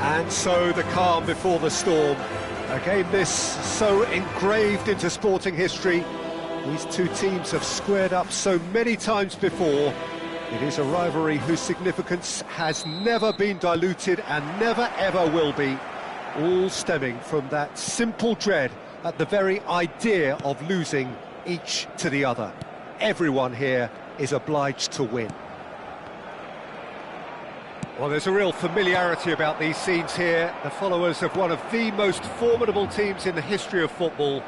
And so the calm before the storm. A game this so engraved into sporting history. These two teams have squared up so many times before. It is a rivalry whose significance has never been diluted and never ever will be. All stemming from that simple dread at the very idea of losing each to the other. Everyone here is obliged to win. Well, there's a real familiarity about these scenes here. The followers of one of the most formidable teams in the history of football,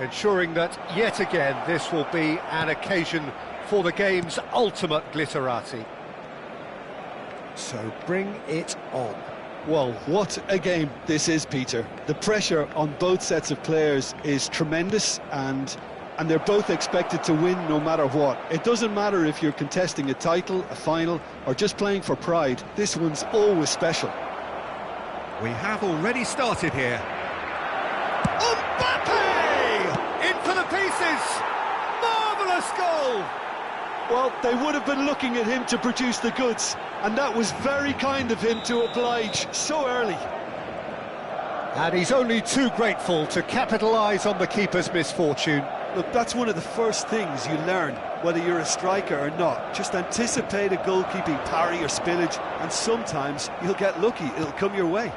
ensuring that, yet again, this will be an occasion for the game's ultimate glitterati. So bring it on. Well, what a game this is, Peter. The pressure on both sets of players is tremendous, and they're both expected to win no matter what. It doesn't matter if you're contesting a title, a final, or just playing for pride. This one's always special. We have already started here. Mbappe! In for the pieces! Marvellous goal! Well, they would have been looking at him to produce the goods, and that was very kind of him to oblige so early. And he's only too grateful to capitalise on the keeper's misfortune. Look, that's one of the first things you learn, whether you're a striker or not. Just anticipate a goalkeeping parry or spillage, and sometimes you'll get lucky, it'll come your way.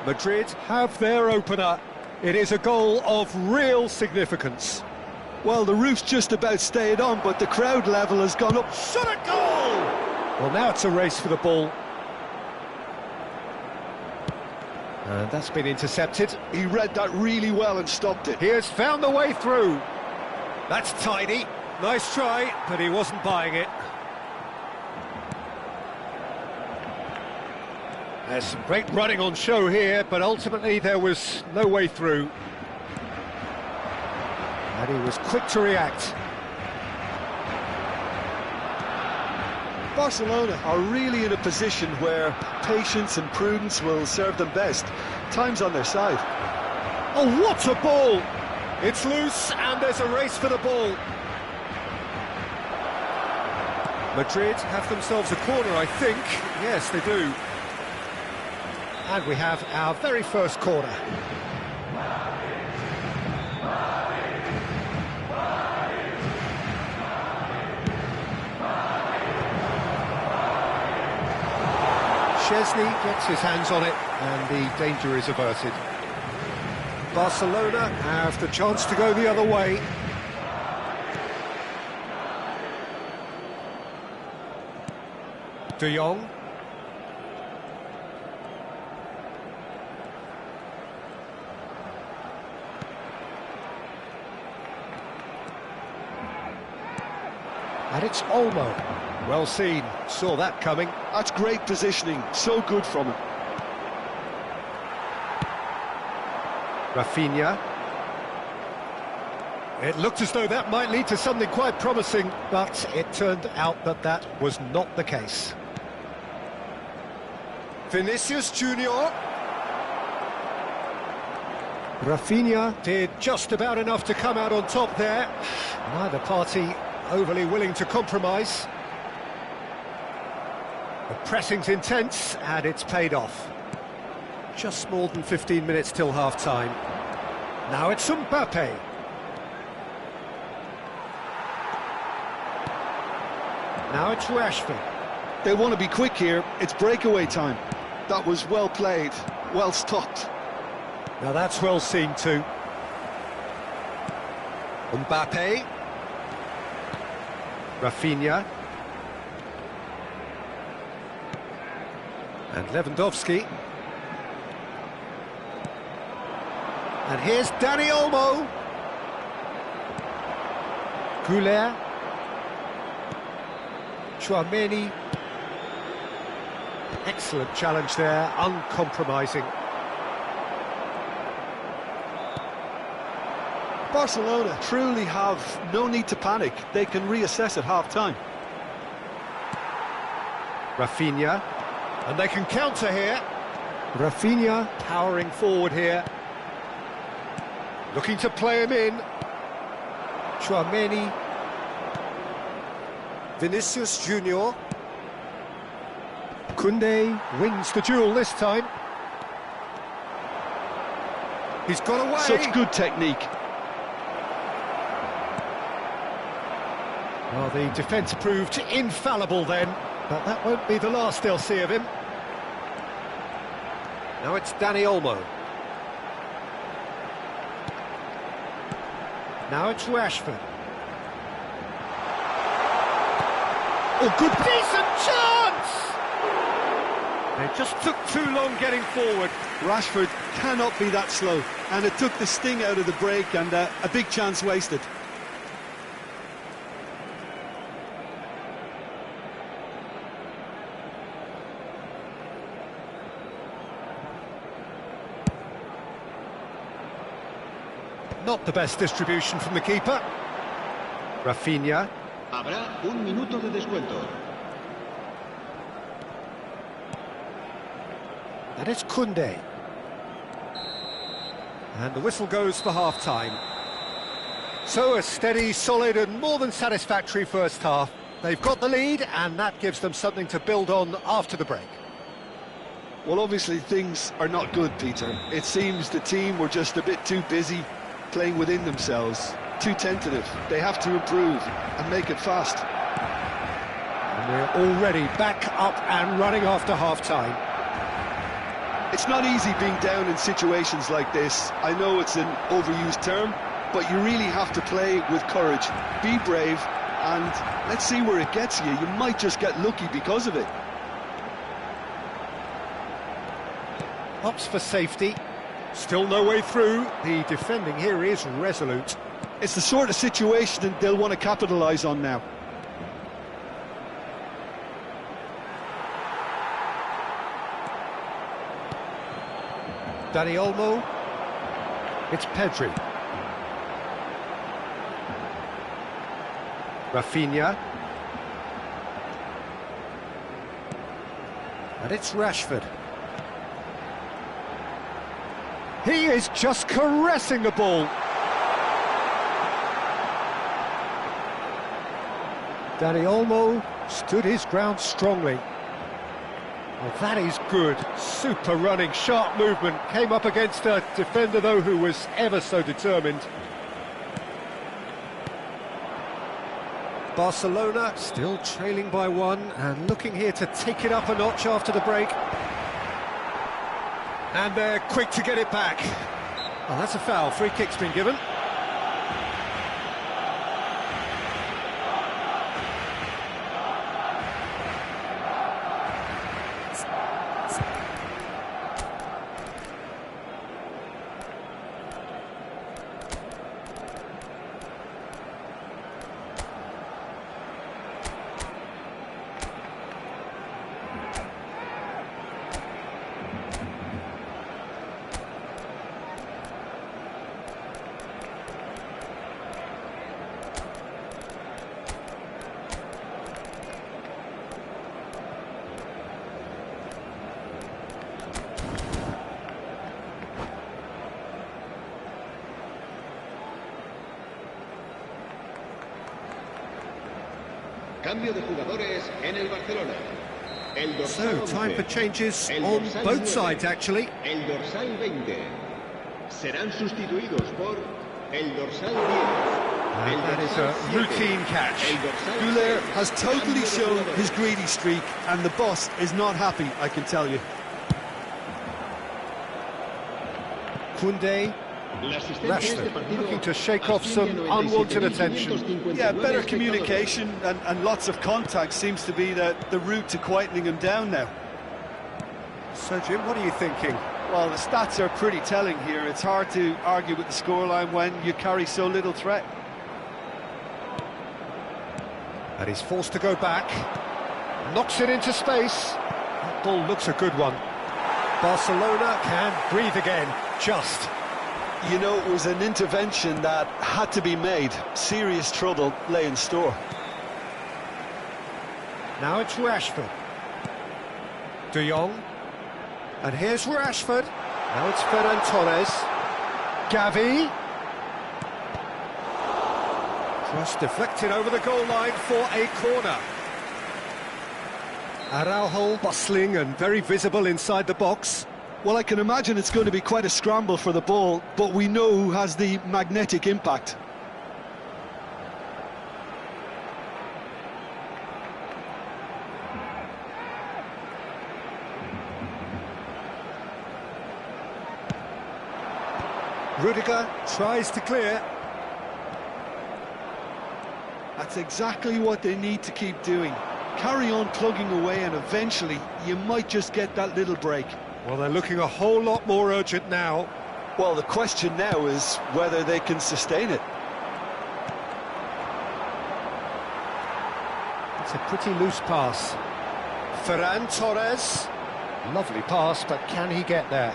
Madrid have their opener. It is a goal of real significance. Well, the roof's just about stayed on, but the crowd level has gone up. Shot at goal! Well, now it's a race for the ball. And that's been intercepted. He read that really well and stopped it. He has found the way through. That's tidy. Nice try, but he wasn't buying it. There's some great running on show here, but ultimately there was no way through. And he was quick to react. Barcelona are really in a position where patience and prudence will serve them best. Time's on their side. Oh, what a ball! It's loose, and there's a race for the ball. Madrid have themselves a corner, I think. Yes, they do. And we have our very first corner. Chesney gets his hands on it, and the danger is averted. Barcelona have the chance to go the other way. De Jong. And it's Olmo. Well seen, saw that coming. That's great positioning, so good from him. Rafinha. It looked as though that might lead to something quite promising, but it turned out that that was not the case. Vinicius Junior. Rafinha did just about enough to come out on top there. Neither party overly willing to compromise. The pressing's intense, and it's paid off. Just more than 15 minutes till half-time. Now it's Mbappe. Now it's Rashford. They want to be quick here, it's breakaway time. That was well played, well stopped. Now that's well seen too. Mbappe. Rafinha. And Lewandowski. And here's Dani Olmo. Goulet. Chouameni. Excellent challenge there, uncompromising. Barcelona truly have no need to panic. They can reassess at half-time. Rafinha. And they can counter here. Rafinha powering forward here. Looking to play him in. Chouameni. Vinicius Junior. Koundé wins the duel this time. He's got away. Such good technique. Well, the defence proved infallible then, but that won't be the last they'll see of him. Now it's Dani Olmo. Now it's Rashford. Oh, good, decent chance! They just took too long getting forward. Rashford cannot be that slow, and it took the sting out of the break, and a big chance wasted. Not the best distribution from the keeper. Rafinha. Habrá un minuto de descuento. And it's Koundé. And the whistle goes for half-time. So a steady, solid and more than satisfactory first half. They've got the lead and that gives them something to build on after the break. Well, obviously things are not good, Peter. It seems the team were just a bit too busy playing within themselves, too tentative. They have to improve and make it fast. And we're already back up and running after half-time. It's not easy being down in situations like this. I know it's an overused term, but you really have to play with courage. Be brave, and let's see where it gets you. You might just get lucky because of it. Opts for safety. Still no way through. The defending here is resolute. It's the sort of situation that they'll want to capitalise on now. Dani Olmo. It's Pedri. Rafinha. And it's Rashford. He is just caressing the ball. Dani Olmo stood his ground strongly. Well, that is good. Super running, sharp movement. Came up against a defender, though, who was ever so determined. Barcelona still trailing by one and looking here to take it up a notch after the break. And they're quick to get it back. Oh, that's a foul. Free kick's been given. Cambio de jugadores en el Barcelona. El dorsal So, time 11, for changes el on dorsal both 9, sides, actually. El dorsal 20. Serán sustituidos por el dorsal 10. And that is a routine catch. Güler has totally shown his greedy streak, and the boss is not happy, I can tell you. Koundé, Rashford, looking to shake off some unwanted attention. Yeah, better communication and lots of contact seems to be the route to quietening him down now. So, Jim, what are you thinking? Well, the stats are pretty telling here. It's hard to argue with the scoreline when you carry so little threat. And he's forced to go back. Knocks it into space. That ball looks a good one. Barcelona can breathe again, just. You know, it was an intervention that had to be made. Serious trouble lay in store. Now it's Rashford. De Jong. And here's Rashford. Now it's Ferran Torres. Gavi. Cross deflected over the goal line for a corner. Araujo bustling and very visible inside the box. Well, I can imagine it's going to be quite a scramble for the ball, but we know who has the magnetic impact. Rudiger tries to clear. That's exactly what they need to keep doing. Carry on plugging away and eventually you might just get that little break. Well, they're looking a whole lot more urgent now. Well, the question now is whether they can sustain it. It's a pretty loose pass. Ferran Torres. Lovely pass, but can he get there?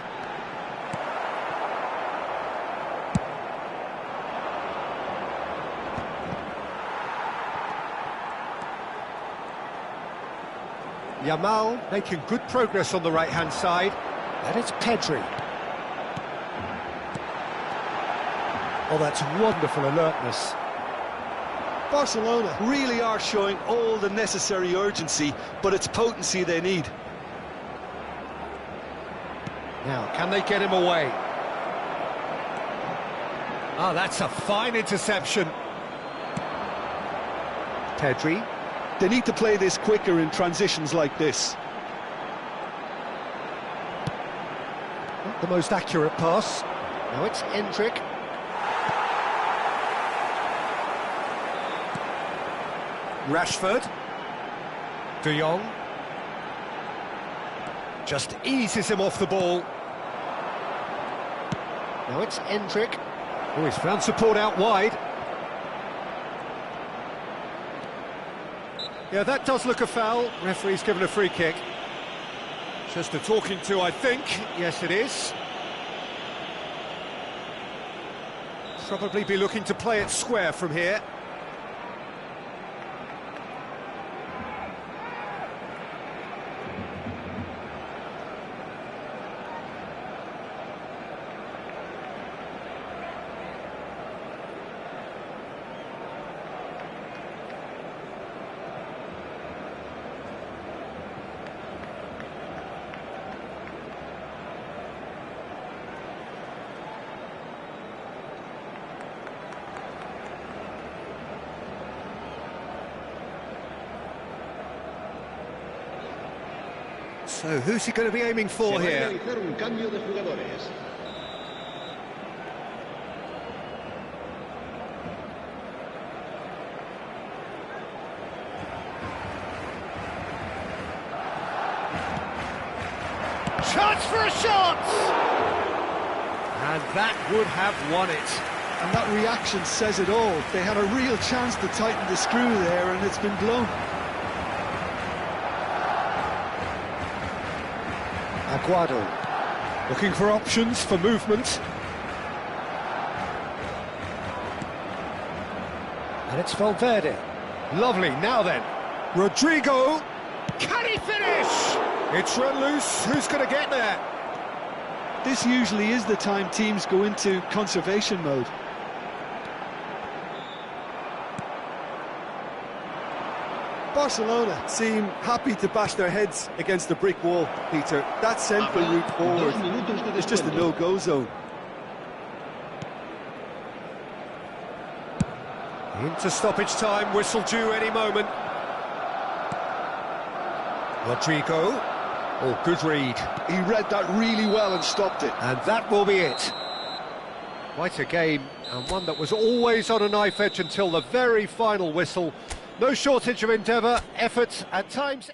Yamal making good progress on the right-hand side. And it's Pedri. Oh, that's wonderful alertness. Barcelona really are showing all the necessary urgency, but it's potency they need. Now, can they get him away? Ah, that's a fine interception. Pedri. They need to play this quicker in transitions like this. Not the most accurate pass. Now it's Endrick. Rashford. De Jong. Just eases him off the ball. Now it's Endrick. Oh, he's found support out wide. Yeah, that does look a foul. Referee's given a free kick. Just a talking to, I think. Yes, it is. Probably be looking to play it square from here. So, who's he going to be aiming for here? Un cambio de jugadores. Chance for a shot! And that would have won it. And that reaction says it all. They had a real chance to tighten the screw there and it's been blown. Aguado, looking for options for movement. And it's Valverde. Lovely, now then. Rodrigo, can he finish? It's run loose, who's going to get there? This usually is the time teams go into conservation mode. Barcelona seem happy to bash their heads against the brick wall, Peter. That central route forward is just a no-go zone. Into stoppage time, whistle due any moment. Rodrigo. Oh, good read. He read that really well and stopped it. And that will be it. Quite a game, and one that was always on a knife edge until the very final whistle. No shortage of endeavour, effort, at times...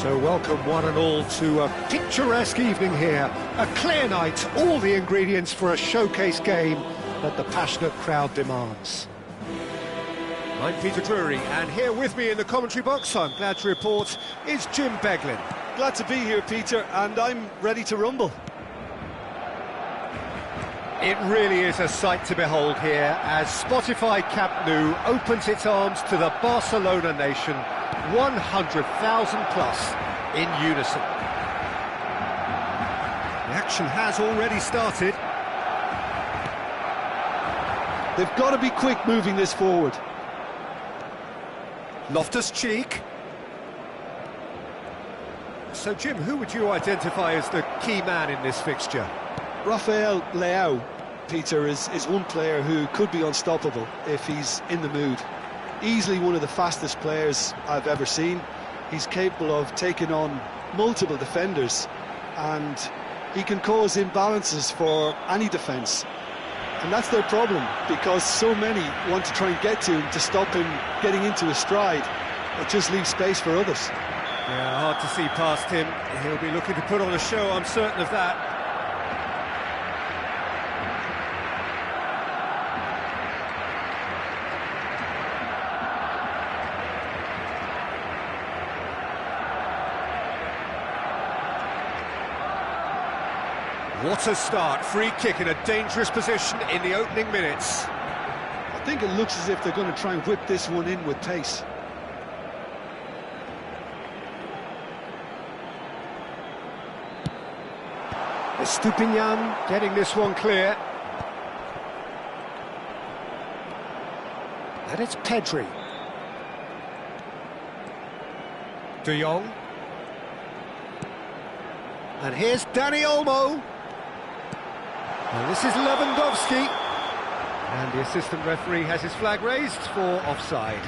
So welcome one and all to a picturesque evening here. A clear night, all the ingredients for a showcase game that the passionate crowd demands. I'm Peter Drury, and here with me in the commentary box, I'm glad to report, is Jim Beglin. Glad to be here, Peter, and I'm ready to rumble. It really is a sight to behold here as Spotify Camp Nou opens its arms to the Barcelona nation, 100,000 plus in unison. The action has already started. They've got to be quick moving this forward. Loftus-Cheek. So, Jim, who would you identify as the key man in this fixture? Rafael Leao, Peter, is one player who could be unstoppable if he's in the mood. Easily one of the fastest players I've ever seen. He's capable of taking on multiple defenders, and he can cause imbalances for any defence. And that's their problem, because so many want to try and get to him to stop him getting into his stride. It just leaves space for others. Yeah, hard to see past him. He'll be looking to put on a show, I'm certain of that. What a start, free kick in a dangerous position in the opening minutes. I think it looks as if they're going to try and whip this one in with pace. Estupinian getting this one clear. And it's Pedri. De Jong. And here's Dani Olmo. And this is Lewandowski. And the assistant referee has his flag raised for offside.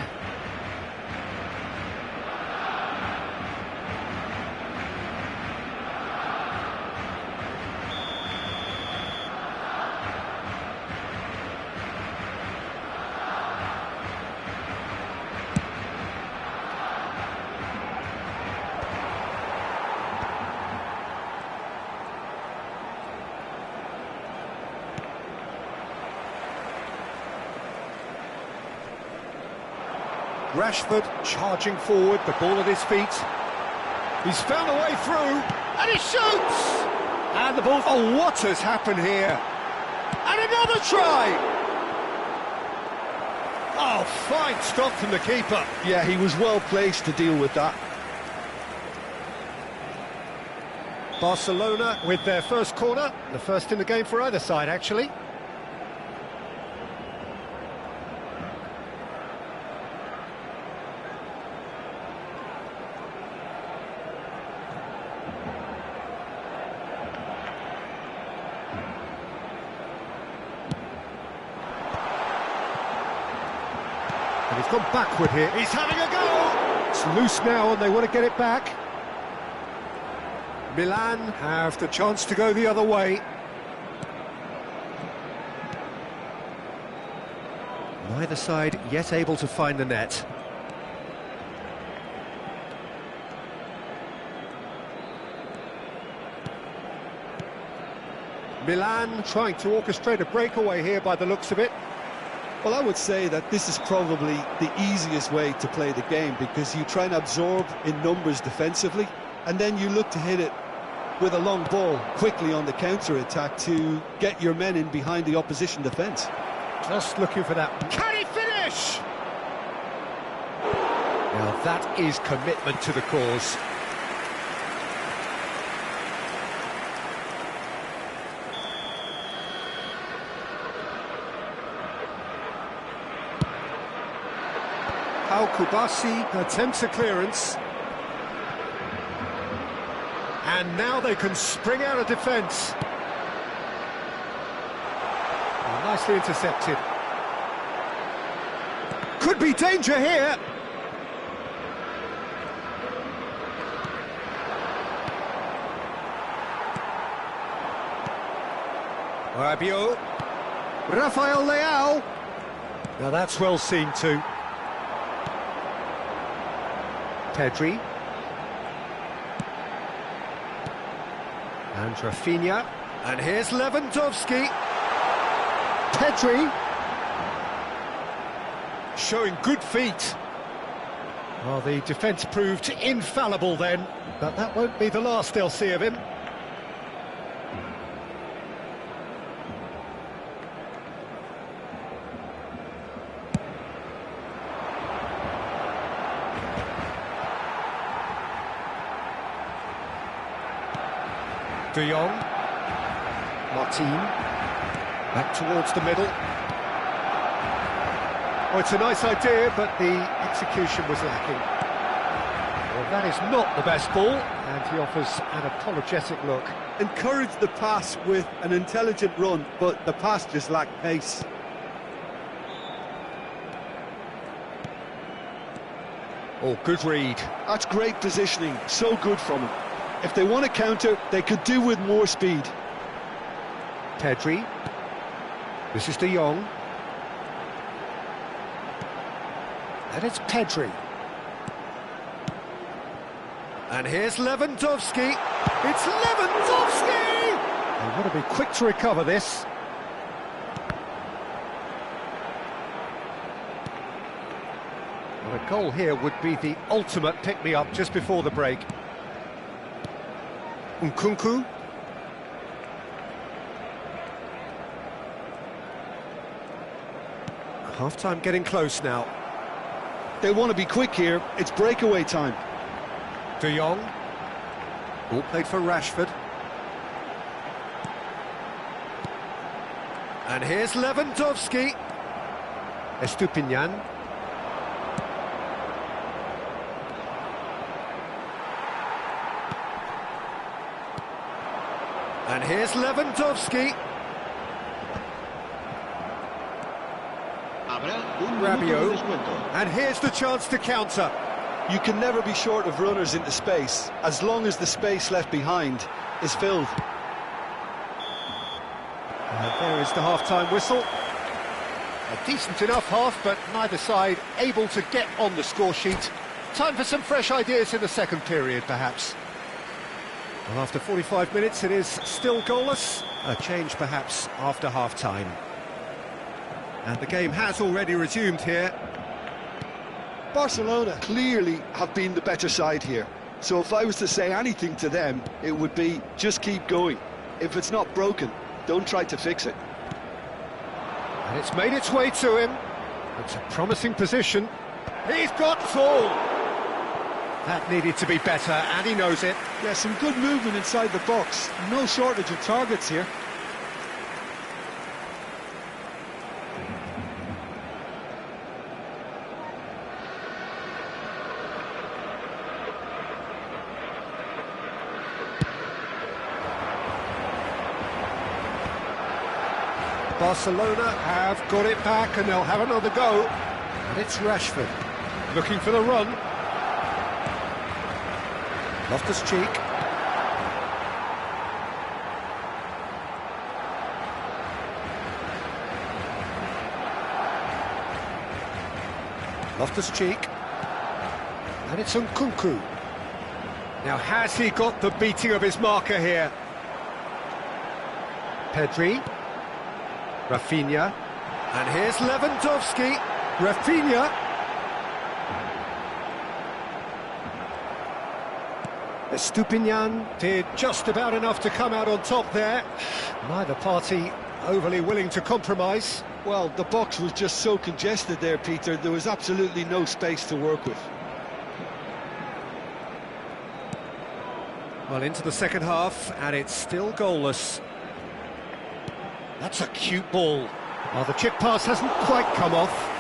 Rashford charging forward, the ball at his feet. He's found a way through, and he shoots! And the ball... Oh, what has happened here? And another try! Oh, fine stop from the keeper. Yeah, he was well placed to deal with that. Barcelona with their first corner, the first in the game for either side, actually. And he's gone backward here. He's having a go! It's loose now and they want to get it back. Milan have the chance to go the other way. Neither side yet able to find the net. Milan trying to orchestrate a breakaway here by the looks of it. Well, I would say that this is probably the easiest way to play the game, because you try and absorb in numbers defensively, and then you look to hit it with a long ball quickly on the counter-attack to get your men in behind the opposition defence. Just looking for that. Can he finish? Now that is commitment to the cause. Al-Kubasi attempts a clearance. And now they can spring out of defence. Nicely intercepted. Could be danger here. Rabiot. Rafael Leao. Now that's well seen too. Pedri. And Rafinha. And here's Lewandowski. Pedri. Showing good feet. Well, the defence proved infallible then, but that won't be the last they'll see of him. De Jong. Martin. Back towards the middle. Oh, it's a nice idea, but the execution was lacking. Well, that is not the best ball, and he offers an apologetic look. Encouraged the pass with an intelligent run, but the pass just lacked pace. Oh, good read. That's great positioning, so good from him. If they want to counter, they could do with more speed. Pedri. This is De Jong. And it's Pedri. And here's Lewandowski. It's Lewandowski! They've got to be quick to recover this. Well, a goal here would be the ultimate pick-me-up just before the break. Nkunku. Half-time getting close now. They want to be quick here, it's breakaway time. De Jong. Ball played for Rashford. And here's Lewandowski. Estupinian. And here's Lewandowski. Rabiot. And here's the chance to counter. You can never be short of runners into space, as long as the space left behind is filled. And there is the half-time whistle. A decent enough half, but neither side able to get on the score sheet. Time for some fresh ideas in the second period, perhaps. Well, after 45 minutes, it is still goalless. A change, perhaps, after half-time. And the game has already resumed here. Barcelona clearly have been the better side here. So if I was to say anything to them, it would be just keep going. If it's not broken, don't try to fix it. And it's made its way to him. It's a promising position. He's got full. That needed to be better, and he knows it. Yeah, some good movement inside the box. No shortage of targets here. Barcelona have got it back, and they'll have another go. And it's Rashford looking for the run. Loftus-Cheek. Loftus-Cheek. And it's Nkunku. Now, has he got the beating of his marker here? Pedri. Rafinha. And here's Lewandowski. Rafinha. Estupinian did just about enough to come out on top there. Neither party overly willing to compromise. Well, the box was just so congested there, Peter. There was absolutely no space to work with. Well, into the second half, and it's still goalless. That's a cute ball. Well, the chip pass hasn't quite come off.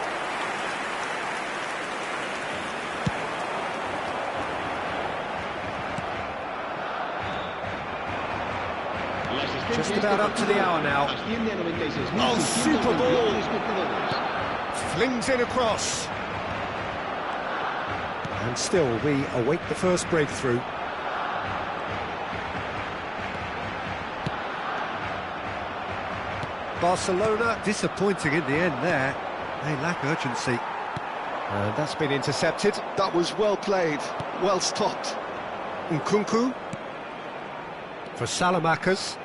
Just about up to the hour now. Oh, super ball! Flings it across. And still, we await the first breakthrough. Barcelona disappointing in the end there. They lack urgency. And that's been intercepted. That was well played, well stopped. Nkunku. For Salamakers.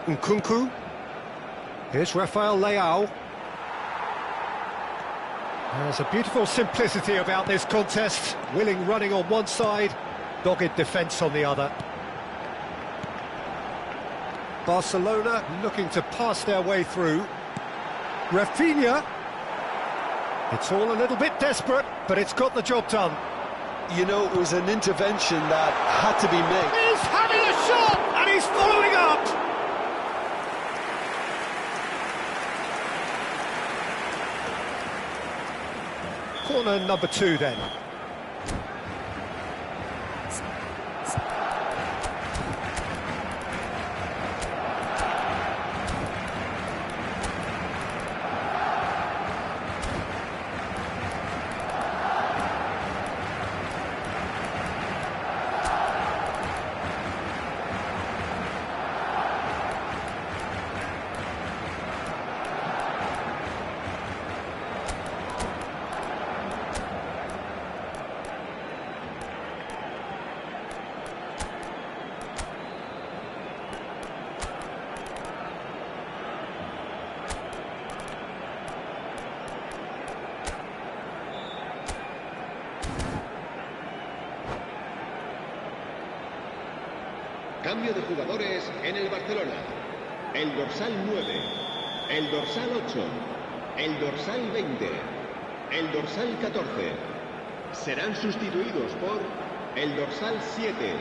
Nkunku. Here's Rafael Leao. There's a beautiful simplicity about this contest. Willing running on one side, dogged defence on the other. Barcelona looking to pass their way through. Rafinha. It's all a little bit desperate, but it's got the job done. You know, it was an intervention that had to be made. He's having a shot, and he's following up. Corner number 2 then. Cambio de jugadores en el Barcelona. El dorsal 9, el dorsal 8, el dorsal 20, el dorsal 14. Serán sustituidos por el dorsal 7,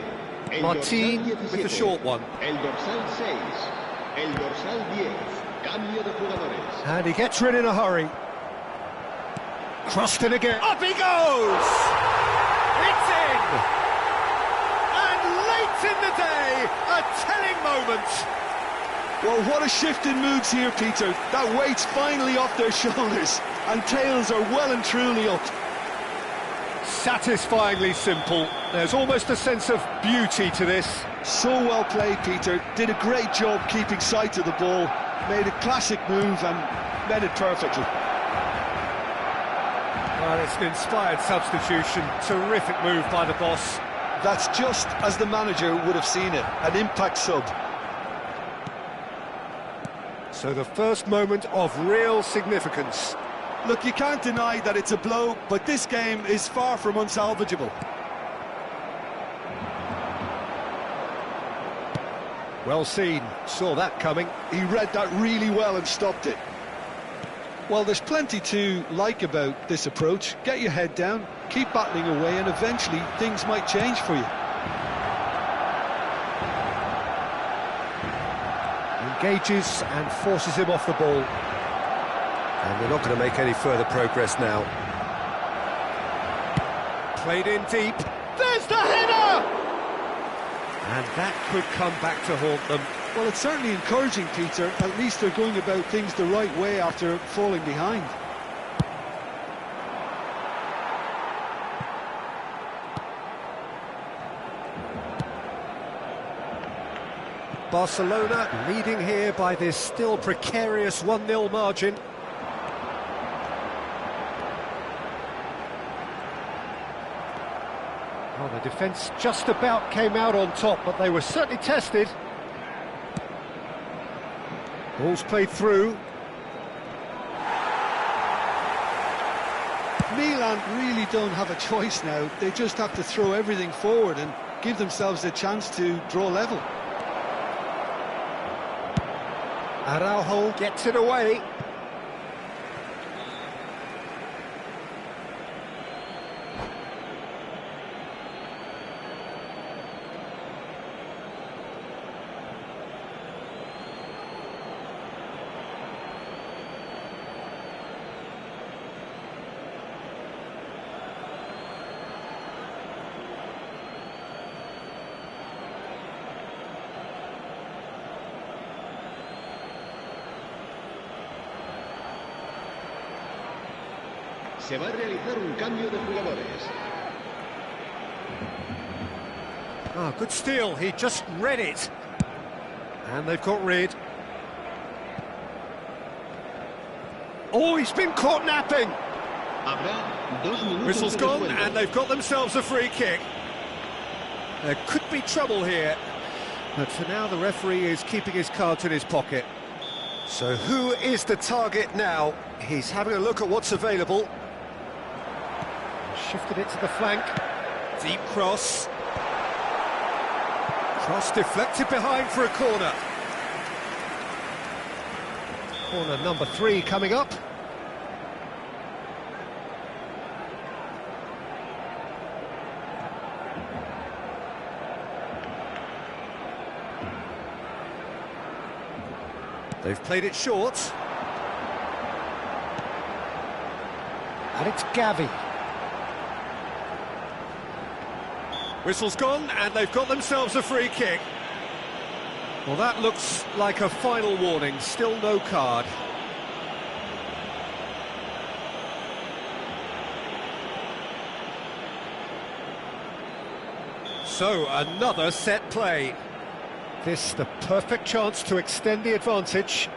el Martin dorsal 17, with the short one. el dorsal 6, el dorsal 10. Cambio de jugadores. And he gets rid in a hurry. Crossed in again. Up he goes! It's in! In the day, a telling moment. Well, what a shift in moods here, Peter. That weight's finally off their shoulders, and tails are well and truly up. Satisfyingly simple. There's almost a sense of beauty to this. So well played, Peter. Did a great job keeping sight of the ball. Made a classic move and met it perfectly. Well, it's an inspired substitution. Terrific move by the boss. That's just as the manager would have seen it, an impact sub. So the first moment of real significance. Look, you can't deny that it's a blow, but this game is far from unsalvageable. Well seen, saw that coming. He read that really well and stopped it. Well, there's plenty to like about this approach. Get your head down, keep battling away, and eventually things might change for you. Engages and forces him off the ball. And they're not going to make any further progress now. Played in deep. There's the header! And that could come back to haunt them. Well, it's certainly encouraging, Peter. At least they're going about things the right way after falling behind. Barcelona leading here by this still precarious 1-0 margin. Well, the defence just about came out on top, but they were certainly tested. Ball's played through. Milan really don't have a choice now. They just have to throw everything forward and give themselves a chance to draw level. Araujo gets it away. Se va a realizar un cambio de jugadores. Oh, good steal, he just read it. And they've got rid. Oh, he's been caught napping. Habrá 2 minutos Whistle's de gone, descuento. and they've got themselves a free kick. There could be trouble here, but for now the referee is keeping his cards in his pocket. So who is the target now? He's having a look at what's available. Shifted it to the flank. Deep cross. Cross deflected behind for a corner. Corner number 3 coming up. They've played it short. And it's Gavi. Whistle's gone, and they've got themselves a free kick. Well, that looks like a final warning. Still no card. So, another set play. This the perfect chance to extend the advantage.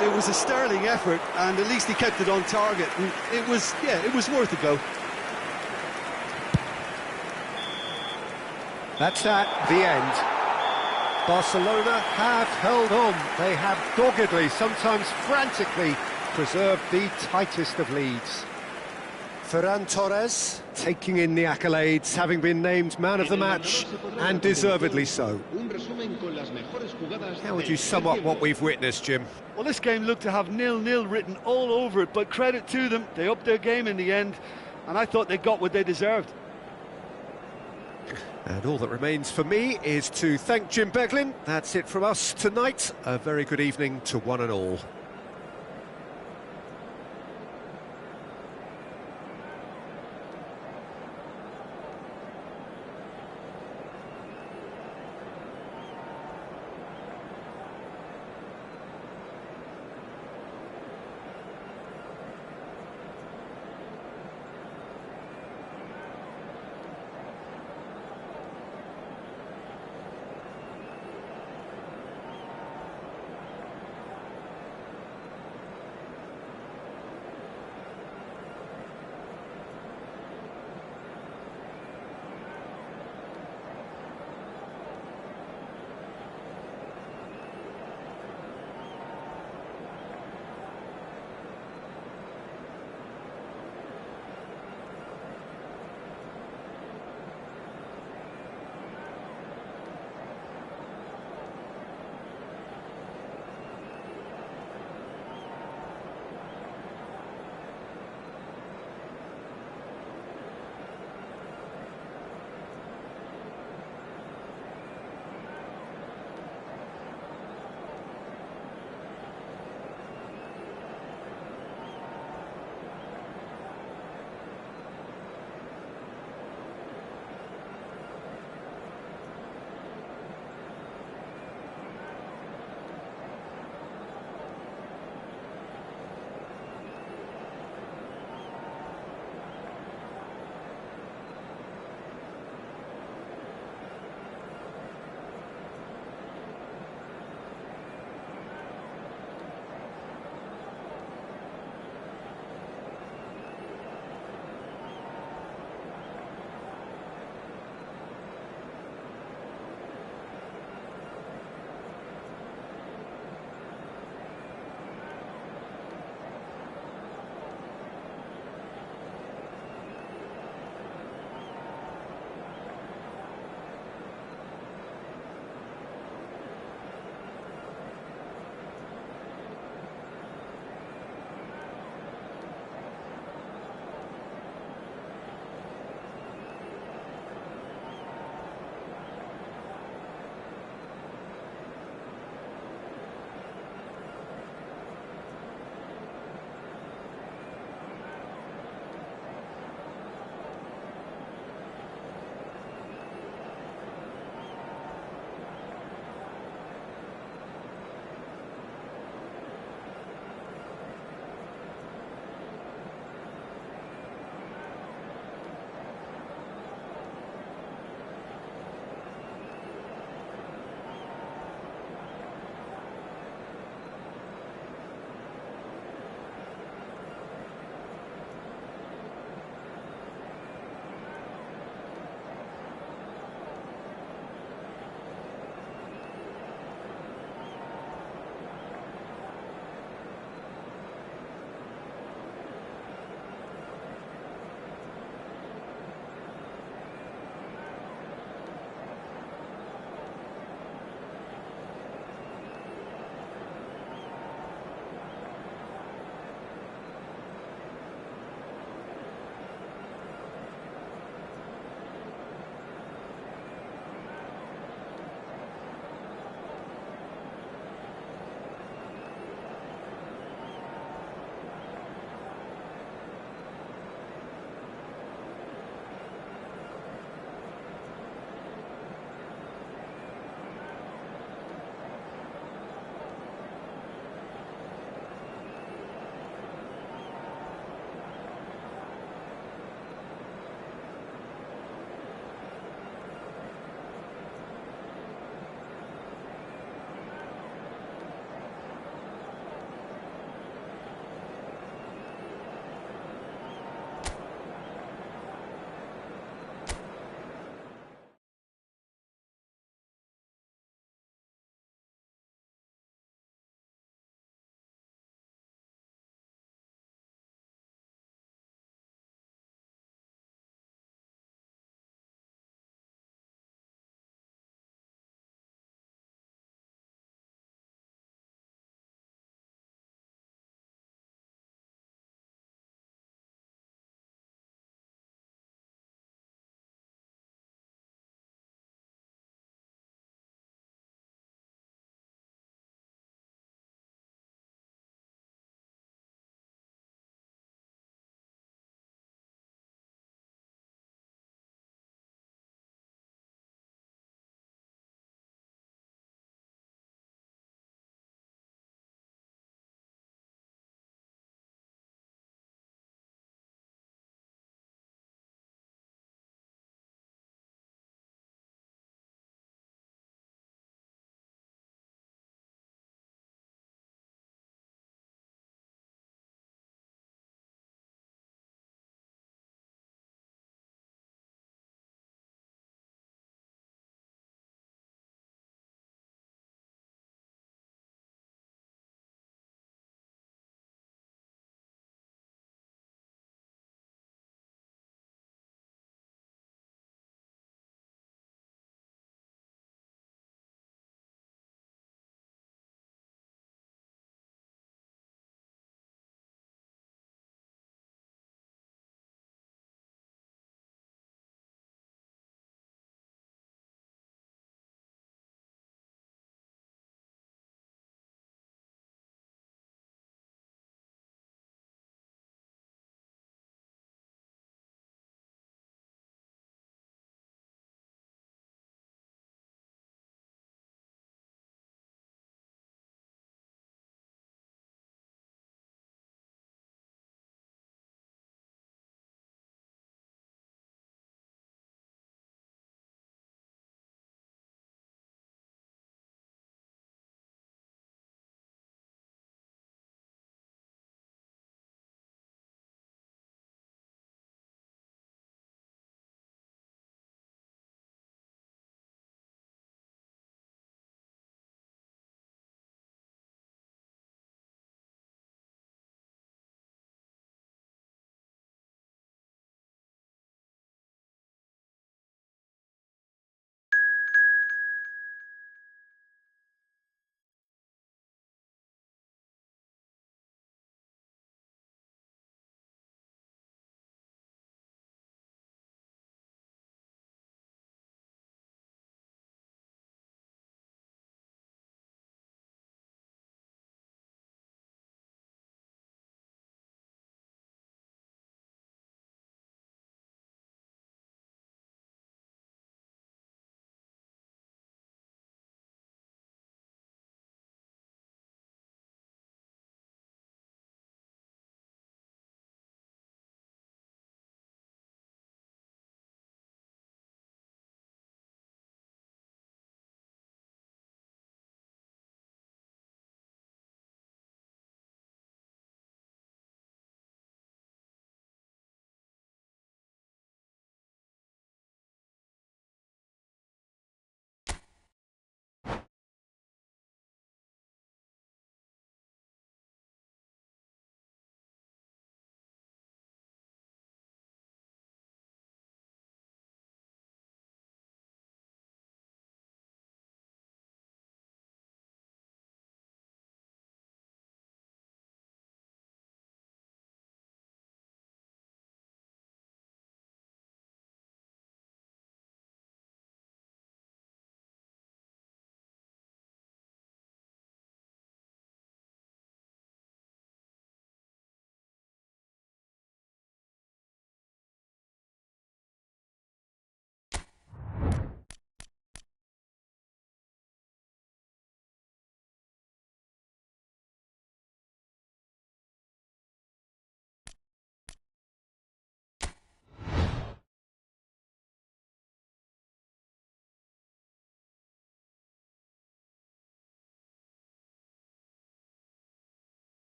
It was a sterling effort, and at least he kept it on target. And it was worth a go. That's that, the end. Barcelona have held on. They have doggedly, sometimes frantically, preserved the tightest of leads. Ferran Torres taking in the accolades, having been named man of the match, and deservedly so. How would you sum up what we've witnessed, Jim? Well, this game looked to have 0-0 written all over it, but credit to them, they upped their game in the end, and I thought they got what they deserved. And all that remains for me is to thank Jim Beglin. That's it from us tonight. A very good evening to one and all.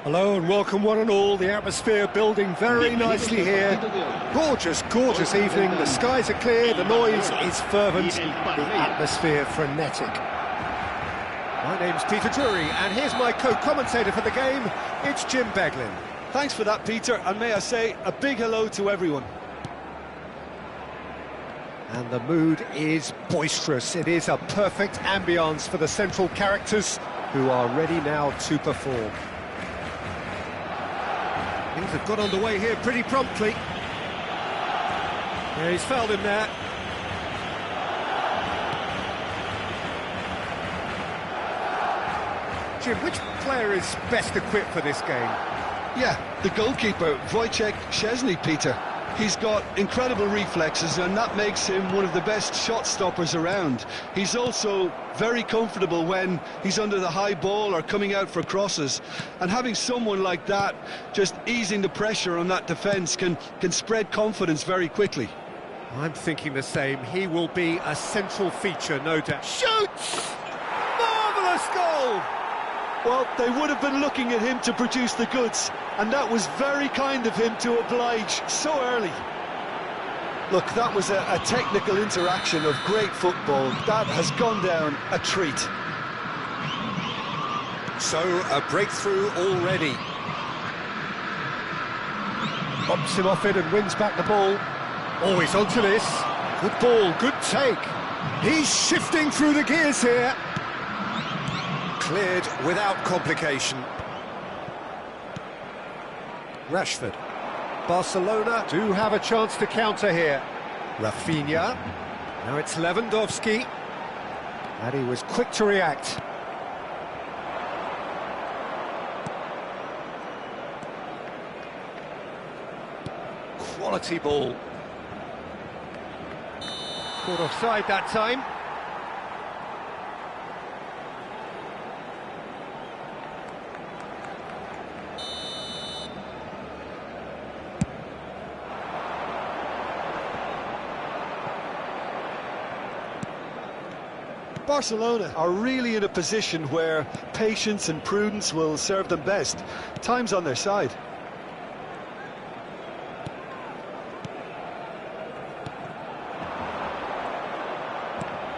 Hello and welcome one and all. The atmosphere building very nicely here. Gorgeous, gorgeous evening. The skies are clear, the noise is fervent, the atmosphere frenetic. My name's Peter Drury and here's my co-commentator for the game. It's Jim Beglin. Thanks for that, Peter, and may I say a big hello to everyone. And the mood is boisterous. It is a perfect ambience for the central characters who are ready now to perform. Things have got underway here pretty promptly. Yeah, he's fouled him there. Jim, which player is best equipped for this game? Yeah, the goalkeeper, Wojciech Szczesny, Peter. He's got incredible reflexes and that makes him one of the best shot stoppers around. He's also very comfortable when he's under the high ball or coming out for crosses. And having someone like that just easing the pressure on that defence can spread confidence very quickly. I'm thinking the same. He will be a central feature, no doubt. Shoots! Marvellous goal! Well, they would have been looking at him to produce the goods, and that was very kind of him to oblige so early. Look, that was a technical interaction of great football. That has gone down a treat. So, a breakthrough already. Pops him off it and wins back the ball. Oh, he's onto this. Good ball, good take. He's shifting through the gears here. Cleared without complication. Rashford. Barcelona do have a chance to counter here. Rafinha. Now it's Lewandowski. And he was quick to react. Quality ball. Caught offside that time. Barcelona are really in a position where patience and prudence will serve them best. Time's on their side.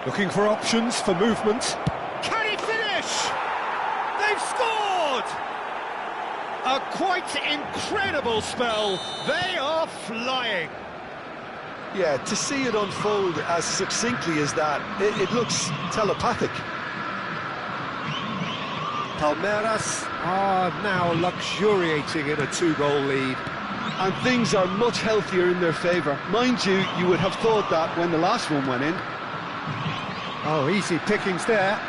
Looking for options for movement. Can he finish? They've scored! A quite incredible spell. They are flying. Yeah, to see it unfold as succinctly as that, it looks telepathic. Palmeiras are now luxuriating in a two-goal lead. And things are much healthier in their favour. Mind you, you would have thought that when the last one went in. Oh, easy pickings there.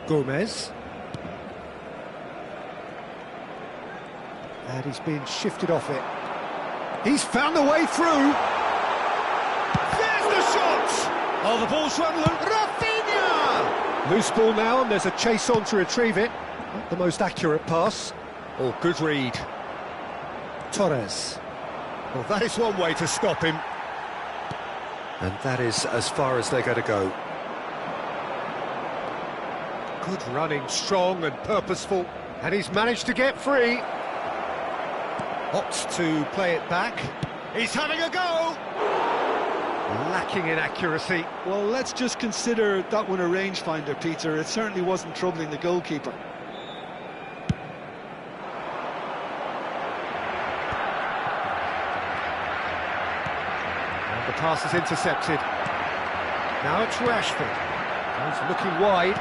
Gomez. And he's been shifted off it. He's found a way through. There's the shot! Oh, the ball's run loose. Rafinha! Loose ball now, and there's a chase on to retrieve it. Not the most accurate pass. Oh, good read. Torres. Well, that is one way to stop him. And that is as far as they're going to go. Good running, strong and purposeful, and he's managed to get free. Opts to play it back. He's having a go! Lacking in accuracy. Well, let's just consider that one a rangefinder, Peter. It certainly wasn't troubling the goalkeeper. And the pass is intercepted. Now it's Rashford. He's looking wide.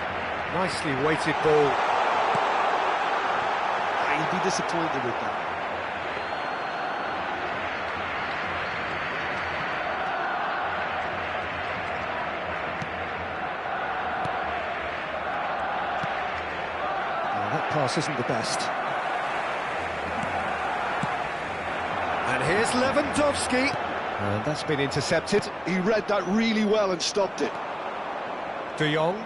Nicely weighted ball. He'd be disappointed with that. That pass isn't the best. And here's Lewandowski. And that's been intercepted. He read that really well and stopped it. De Jong.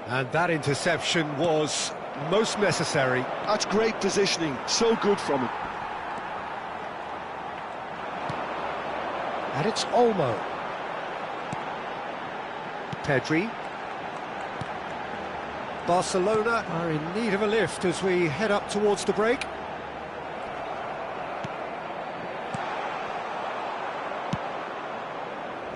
And that interception was most necessary. That's great positioning, so good from him. And it's Olmo. Pedri. Barcelona are in need of a lift as we head up towards the break.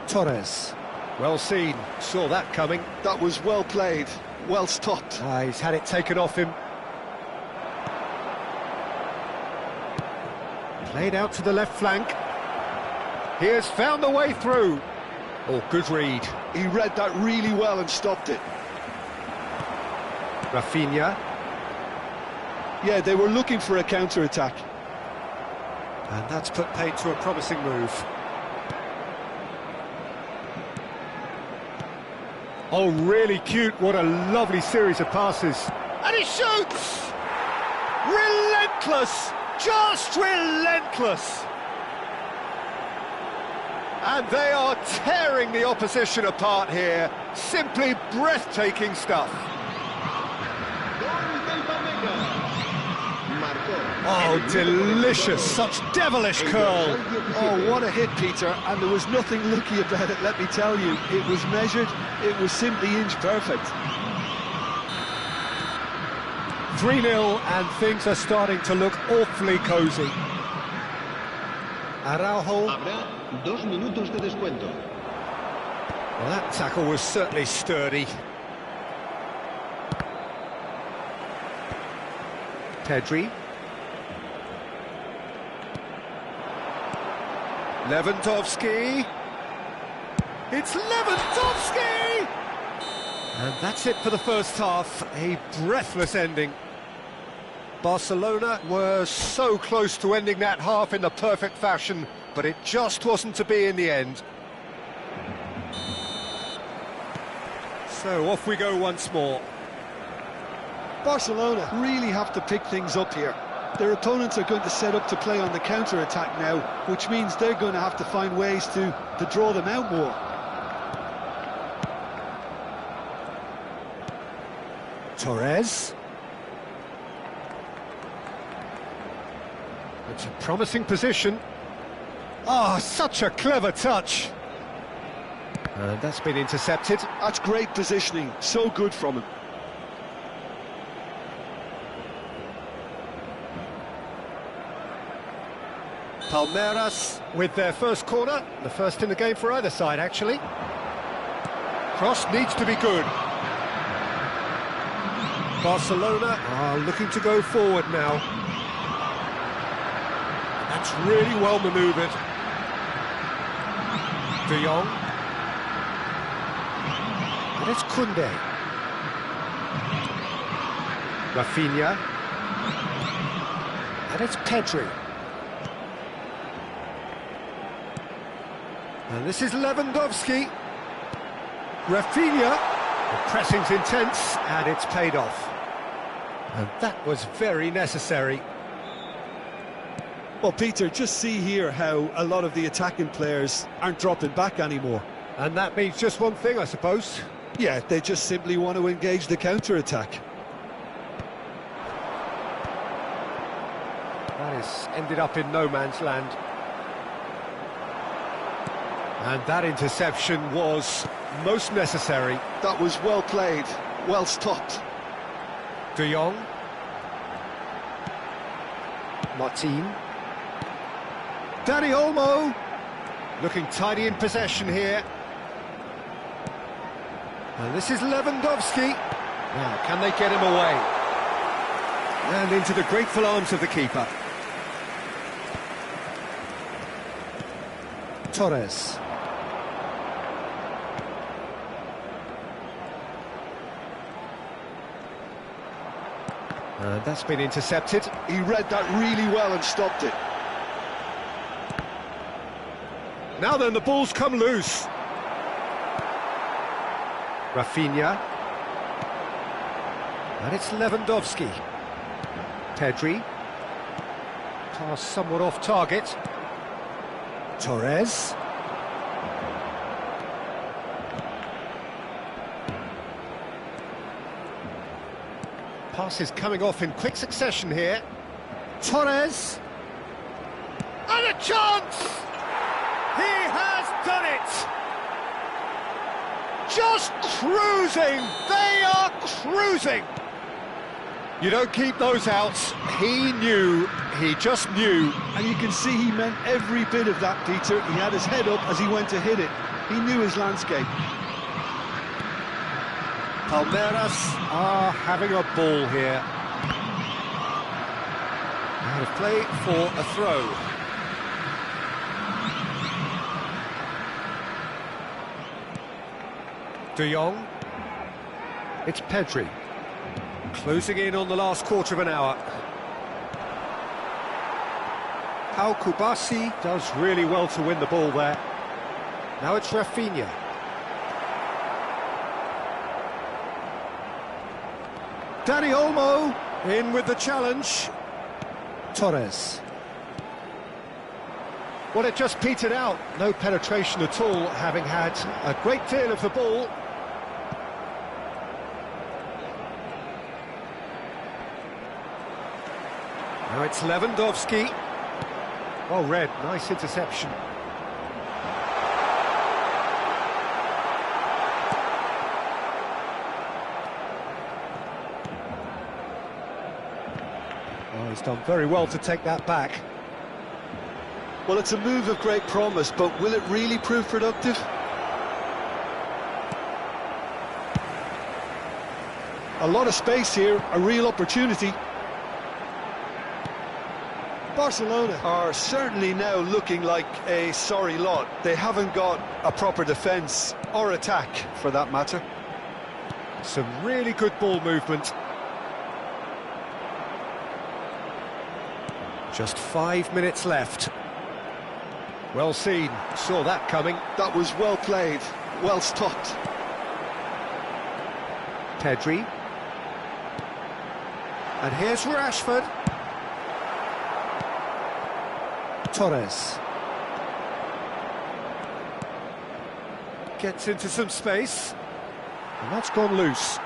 Torres. Well seen, saw that coming. That was well played, well stopped. He's had it taken off him. Played out to the left flank. He has found the way through. Oh, good read. He read that really well and stopped it. Rafinha. Yeah, they were looking for a counter-attack. And that's put paid to a promising move. Oh, really cute. What a lovely series of passes. And he shoots! Relentless! Just relentless! And they are tearing the opposition apart here. Simply breathtaking stuff. Oh, delicious, such devilish curl. Oh, what a hit, Peter, and there was nothing lucky about it, let me tell you. It was measured, it was simply inch perfect. 3-0, and things are starting to look awfully cosy. Araujo. Habrá 2 minutos de descuento. Well, that tackle was certainly sturdy. Pedri. Lewandowski. It's Lewandowski! And that's it for the first half. A breathless ending. Barcelona were so close to ending that half in the perfect fashion, but it just wasn't to be in the end. So off we go once more. Barcelona really have to pick things up here. Their opponents are going to set up to play on the counter-attack now, which means they're going to have to find ways to draw them out more. Torres. It's a promising position. Oh, such a clever touch. And that's been intercepted. That's great positioning, so good from him. Palmeiras with their first corner, the first in the game for either side, actually. Cross needs to be good. Barcelona are looking to go forward now. That's really well manoeuvred. De Jong. And it's Koundé. Rafinha. And it's Pedri. And this is Lewandowski. Rafinha. The pressing's intense, and it's paid off. And that was very necessary. Well, Peter, just see here how a lot of the attacking players aren't dropping back anymore. And that means just one thing, I suppose. Yeah, they just simply want to engage the counter-attack. That has ended up in no man's land. And that interception was most necessary. That was well played, well stopped. De Jong. Martin. Dani Olmo. Looking tidy in possession here. And this is Lewandowski. Now, can they get him away? And into the grateful arms of the keeper. Torres. And that's been intercepted. He read that really well and stopped it. Now then, the ball's come loose. Rafinha. And it's Lewandowski. Pedri. Pass somewhat off target. Torres. Pass is coming off in quick succession here. Torres. And a chance! He has done it! Just cruising! They are cruising! You don't keep those outs. He knew, he just knew. And you can see he meant every bit of that, Peter. He had his head up as he went to hit it. He knew his landscape. Palmeiras are having a ball here. Out of play for a throw. De Jong. It's Pedri. Closing in on the last quarter of an hour. How Kubasi does really well to win the ball there. Now it's Rafinha. Dani Olmo in with the challenge. Torres. Well, it just petered out. No penetration at all, having had a great deal of the ball. Now it's Lewandowski. Well read, nice interception. Oh, he's done very well to take that back. Well, it's a move of great promise, but will it really prove productive? A lot of space here, a real opportunity. Barcelona are certainly now looking like a sorry lot. They haven't got a proper defence, or attack, for that matter. Some really good ball movement. Just 5 minutes left. Well seen, saw that coming. That was well played, well stopped. Pedri. And here's Rashford. Torres. Gets into some space. And that's gone loose.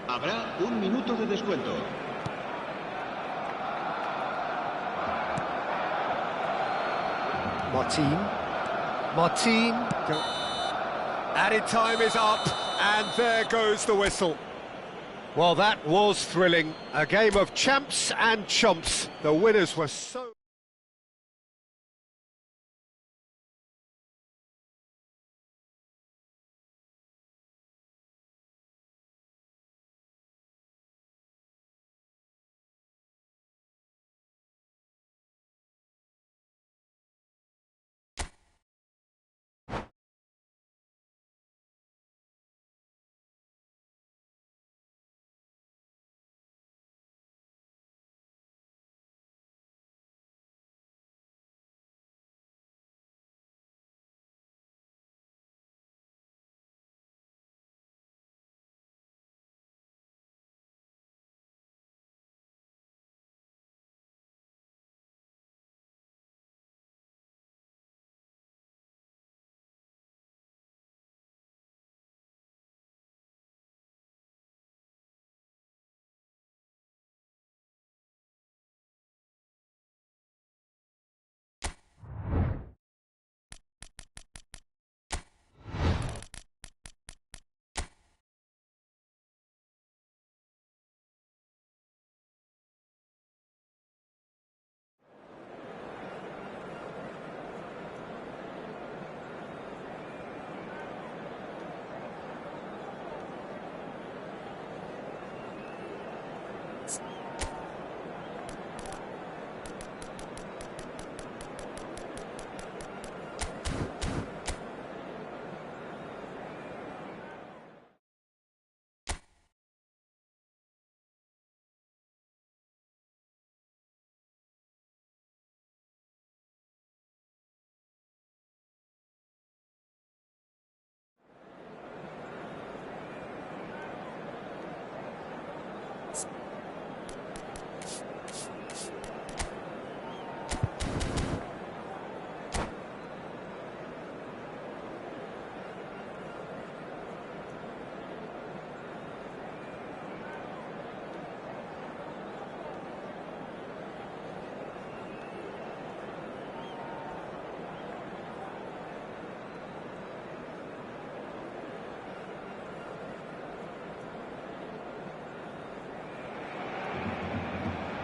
Habrá un minuto de descuento. Martin. Added time is up, and there goes the whistle. Well, that was thrilling. A game of champs and chumps. The winners were so...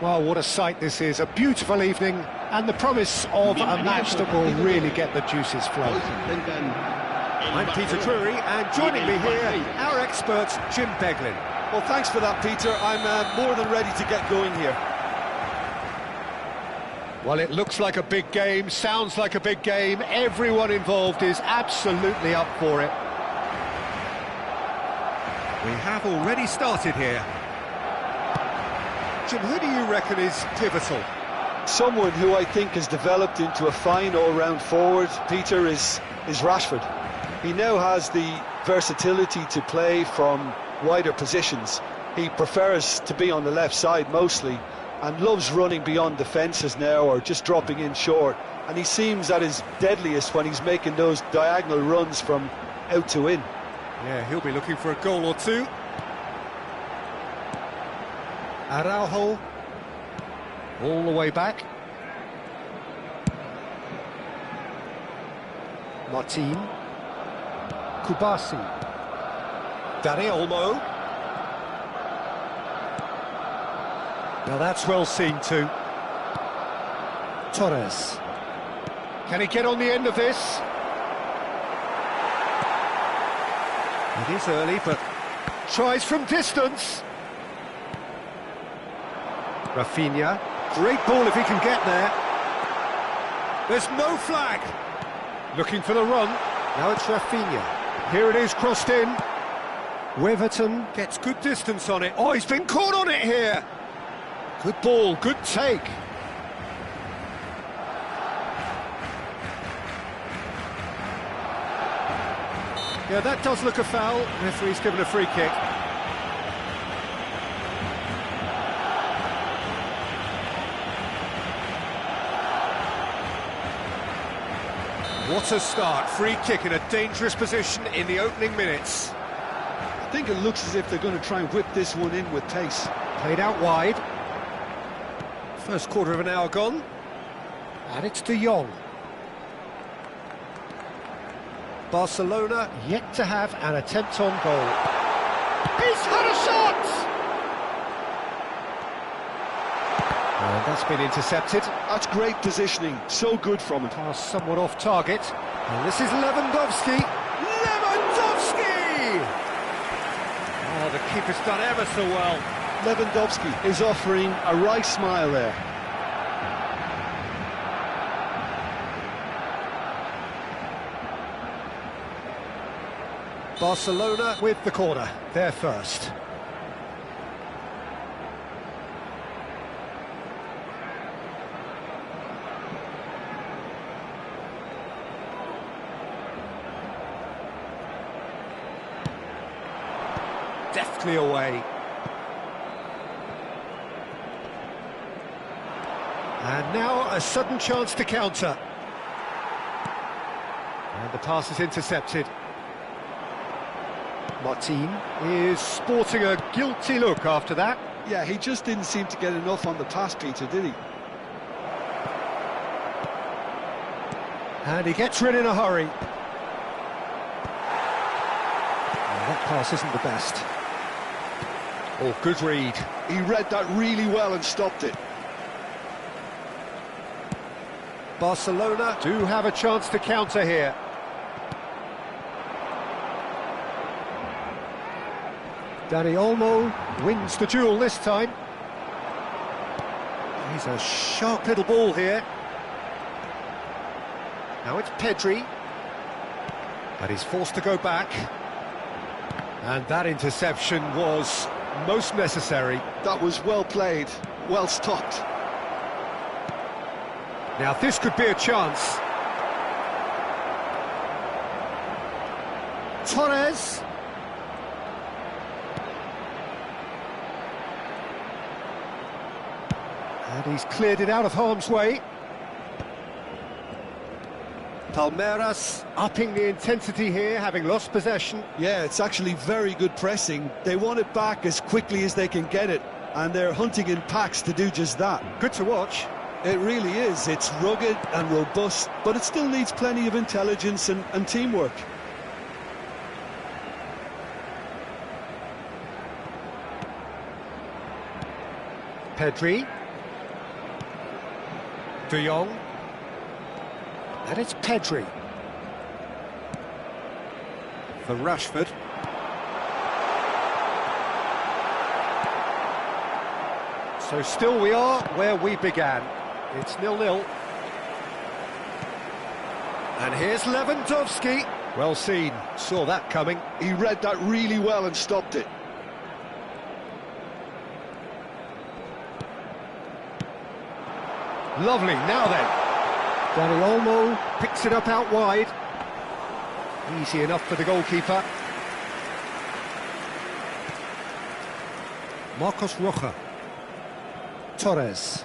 Well, what a sight this is, a beautiful evening, and the promise of a match that will really get the juices flowing. I'm Peter Drury, and joining me here, our expert, Jim Beglin. Well, thanks for that, Peter. I'm more than ready to get going here. Well, it looks like a big game, sounds like a big game. Everyone involved is absolutely up for it. We have already started here. Jim, who do you reckon is pivotal? Someone who I think has developed into a fine all-round forward, Peter, is Rashford. He now has the versatility to play from wider positions. He prefers to be on the left side mostly, and loves running beyond defences now or just dropping in short. And he seems at his deadliest when he's making those diagonal runs from out to in. Yeah, he'll be looking for a goal or two. Araujo, all the way back. Martin. Kubasi. Dani Olmo. Now that's well seen too. Torres. Can he get on the end of this? It is early, but tries from distance. Rafinha. Great ball if he can get there. There's no flag. Looking for the run. Now it's Rafinha. Here it is, crossed in. Weverton gets good distance on it. Oh, he's been caught on it here. Good ball, good take. Yeah, that does look a foul. Referee's given a free kick. What a start. Free kick in a dangerous position in the opening minutes. I think it looks as if they're going to try and whip this one in with pace. Played out wide. First quarter of an hour gone, and it's De Jong. Barcelona yet to have an attempt on goal. He's had a shot! And that's been intercepted. That's great positioning, so good from him. Pass somewhat off target. And this is Lewandowski. Lewandowski! Oh, the keeper's done ever so well. Lewandowski is offering a right smile there. Barcelona with the corner, they're first. Deftly away. And now a sudden chance to counter. And the pass is intercepted. Martin is sporting a guilty look after that. Yeah, he just didn't seem to get enough on the pass, Peter, did he? And he gets rid in a hurry. Oh, that pass isn't the best. Oh, good read. He read that really well and stopped it. Barcelona do have a chance to counter here. Dani Olmo wins the duel this time. He's a sharp little ball here. Now it's Pedri. But he's forced to go back. And that interception was most necessary. That was well played, well stopped. Now this could be a chance. Torres. And he's cleared it out of harm's way. Palmeiras upping the intensity here, having lost possession. Yeah, it's actually very good pressing. They want it back as quickly as they can get it, and they're hunting in packs to do just that. Good to watch. It really is. It's rugged and robust, but it still needs plenty of intelligence and teamwork. Pedri. De Jong. And it's Pedri. For Rashford. So still we are where we began. It's 0-0. And here's Lewandowski. Well seen, saw that coming. He read that really well and stopped it. Lovely, now then. Dani Olmo picks it up out wide. Easy enough for the goalkeeper. Marcos Roja. Torres.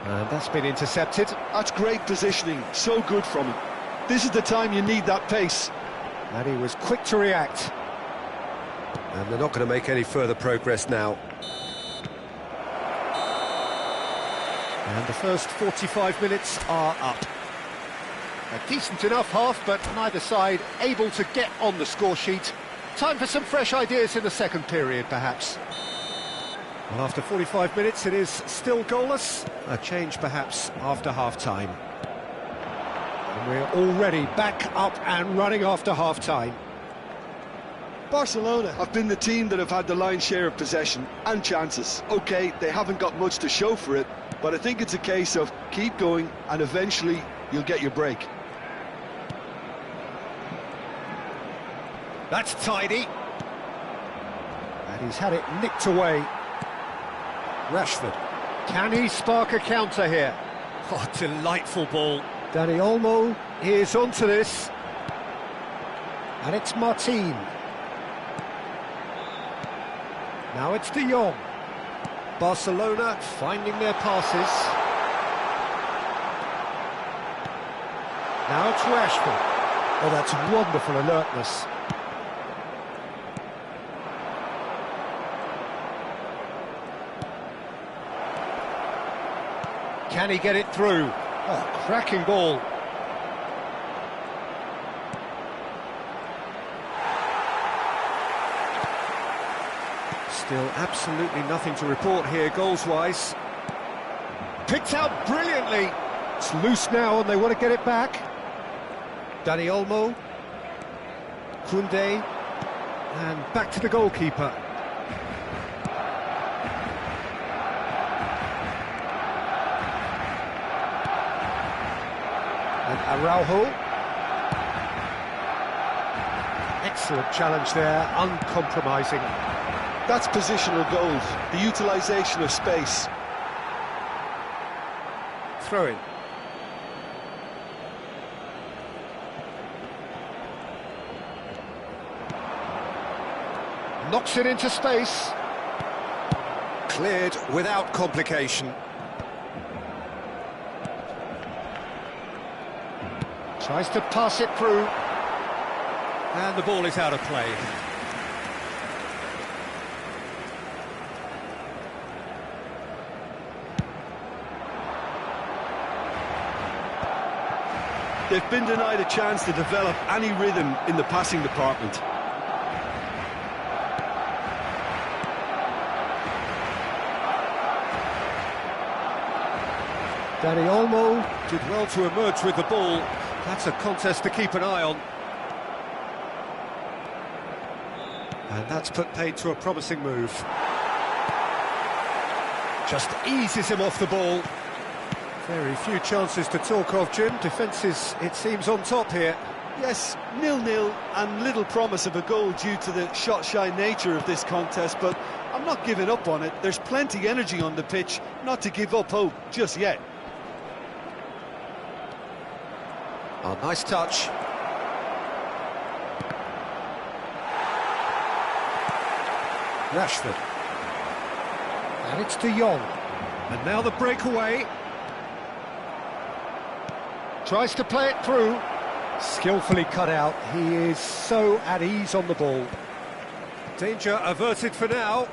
And that's been intercepted. That's great positioning, so good from him. This is the time you need that pace. And he was quick to react. And they're not going to make any further progress now. And the first 45 minutes are up. A decent enough half, but neither side able to get on the score sheet. Time for some fresh ideas in the second period, perhaps. Well, after 45 minutes, it is still goalless. A change, perhaps, after half-time. And we're already back up and running after half-time. Barcelona have been the team that have had the lion's share of possession and chances. OK, they haven't got much to show for it, but I think it's a case of keep going and eventually you'll get your break. That's tidy. And he's had it nicked away. Rashford. Can he spark a counter here? Oh, delightful ball. Dani Olmo is onto this. And it's Martin. Now it's De Jong. Barcelona finding their passes. Now it's Rashford. Oh, that's wonderful alertness. Can he get it through? Oh, cracking ball. Still absolutely nothing to report here, goals-wise. Picked out brilliantly. It's loose now and they want to get it back. Dani Olmo. Koundé. And back to the goalkeeper. And Araujo. Excellent challenge there, uncompromising. That's positional goals, the utilisation of space. Throw in. Knocks it into space. Cleared without complication. Tries to pass it through. And the ball is out of play. They've been denied a chance to develop any rhythm in the passing department. Dani Olmo did well to emerge with the ball. That's a contest to keep an eye on. And that's put paid to a promising move. Just eases him off the ball. Very few chances to talk of, Jim. Defence is, it seems, on top here. Yes, 0-0 and little promise of a goal due to the shot-shy nature of this contest, but I'm not giving up on it. There's plenty energy on the pitch, not to give up hope just yet. Oh, nice touch. Rashford. And it's De Jong. And now the breakaway. Tries to play it through. Skillfully cut out. He is so at ease on the ball. Danger averted for now.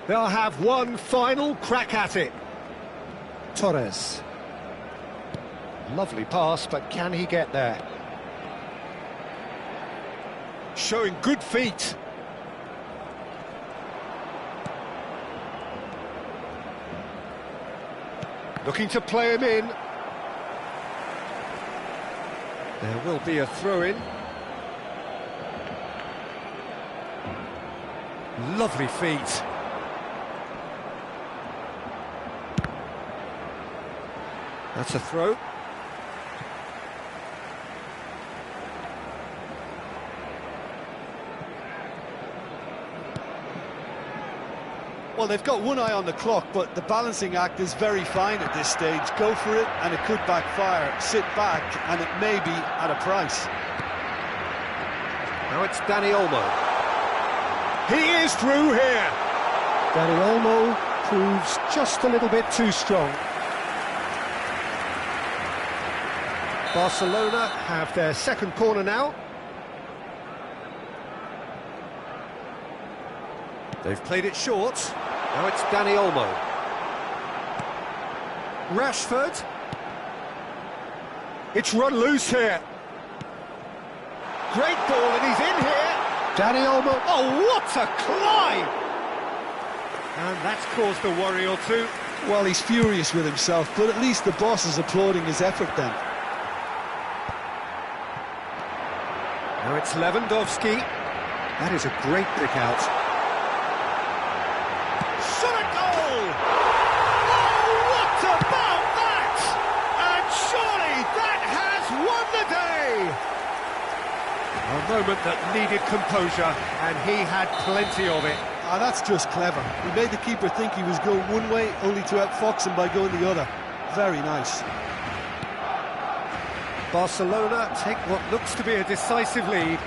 They'll have one final crack at it. Torres. Lovely pass, but can he get there? Showing good feet. Looking to play him in. There will be a throw-in. Lovely feet. That's a throw. Well, they've got one eye on the clock, but the balancing act is very fine at this stage. Go for it, and it could backfire. Sit back, and it may be at a price. Now it's Dani Olmo. He is through here. Dani Olmo proves just a little bit too strong. Barcelona have their second corner now. They've played it short. Now it's Dani Olmo. Rashford. It's run loose here. Great ball, and he's in here. Dani Olmo. Oh, what a climb! And that's caused a worry or two. Well, he's furious with himself, but at least the boss is applauding his effort then. Now it's Lewandowski. That is a great pick out. Shot a goal! Oh, what about that? And surely that has won the day! A moment that needed composure, and he had plenty of it. Ah, that's just clever. He made the keeper think he was going one way, only to outfox him by going the other. Very nice. Barcelona take what looks to be a decisive lead.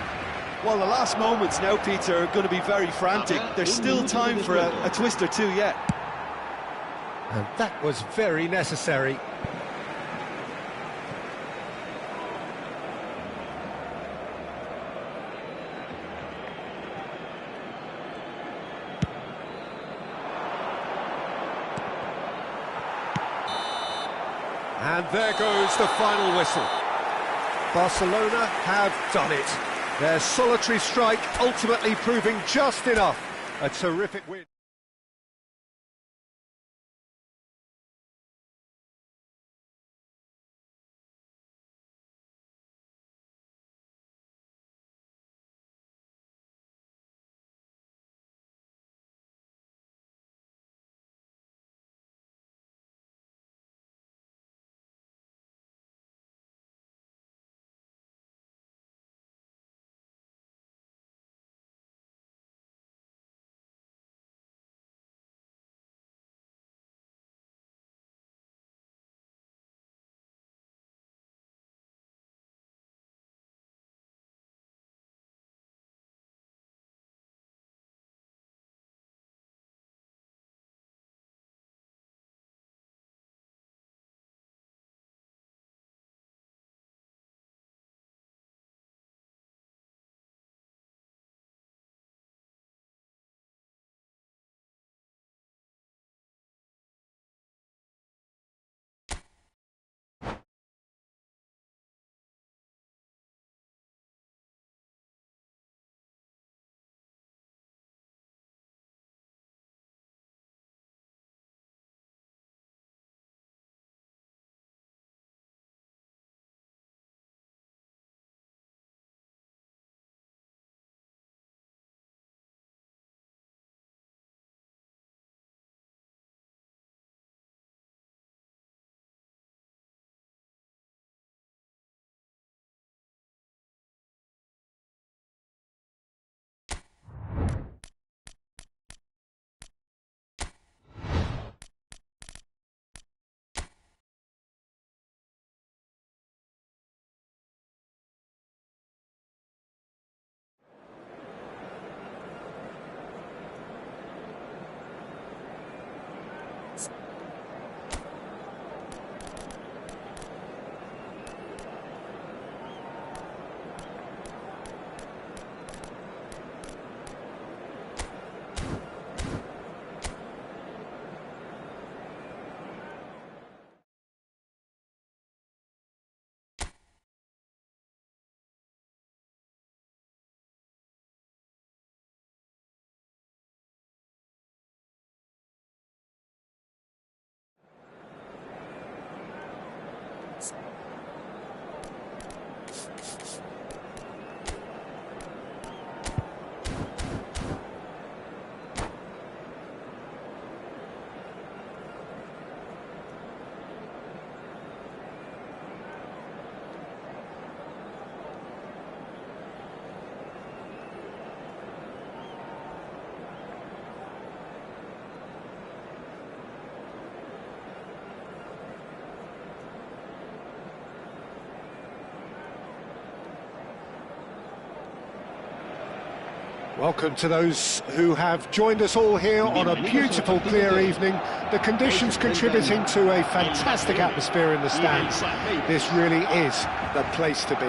Well, the last moments now, Peter, are going to be very frantic. There's still time for a twist or two yet. And that was very necessary. And there goes the final whistle. Barcelona have done it. Their solitary strike ultimately proving just enough. A terrific win. Welcome to those who have joined us all here on a beautiful, clear evening. The conditions contributing to a fantastic atmosphere in the stands. This really is the place to be.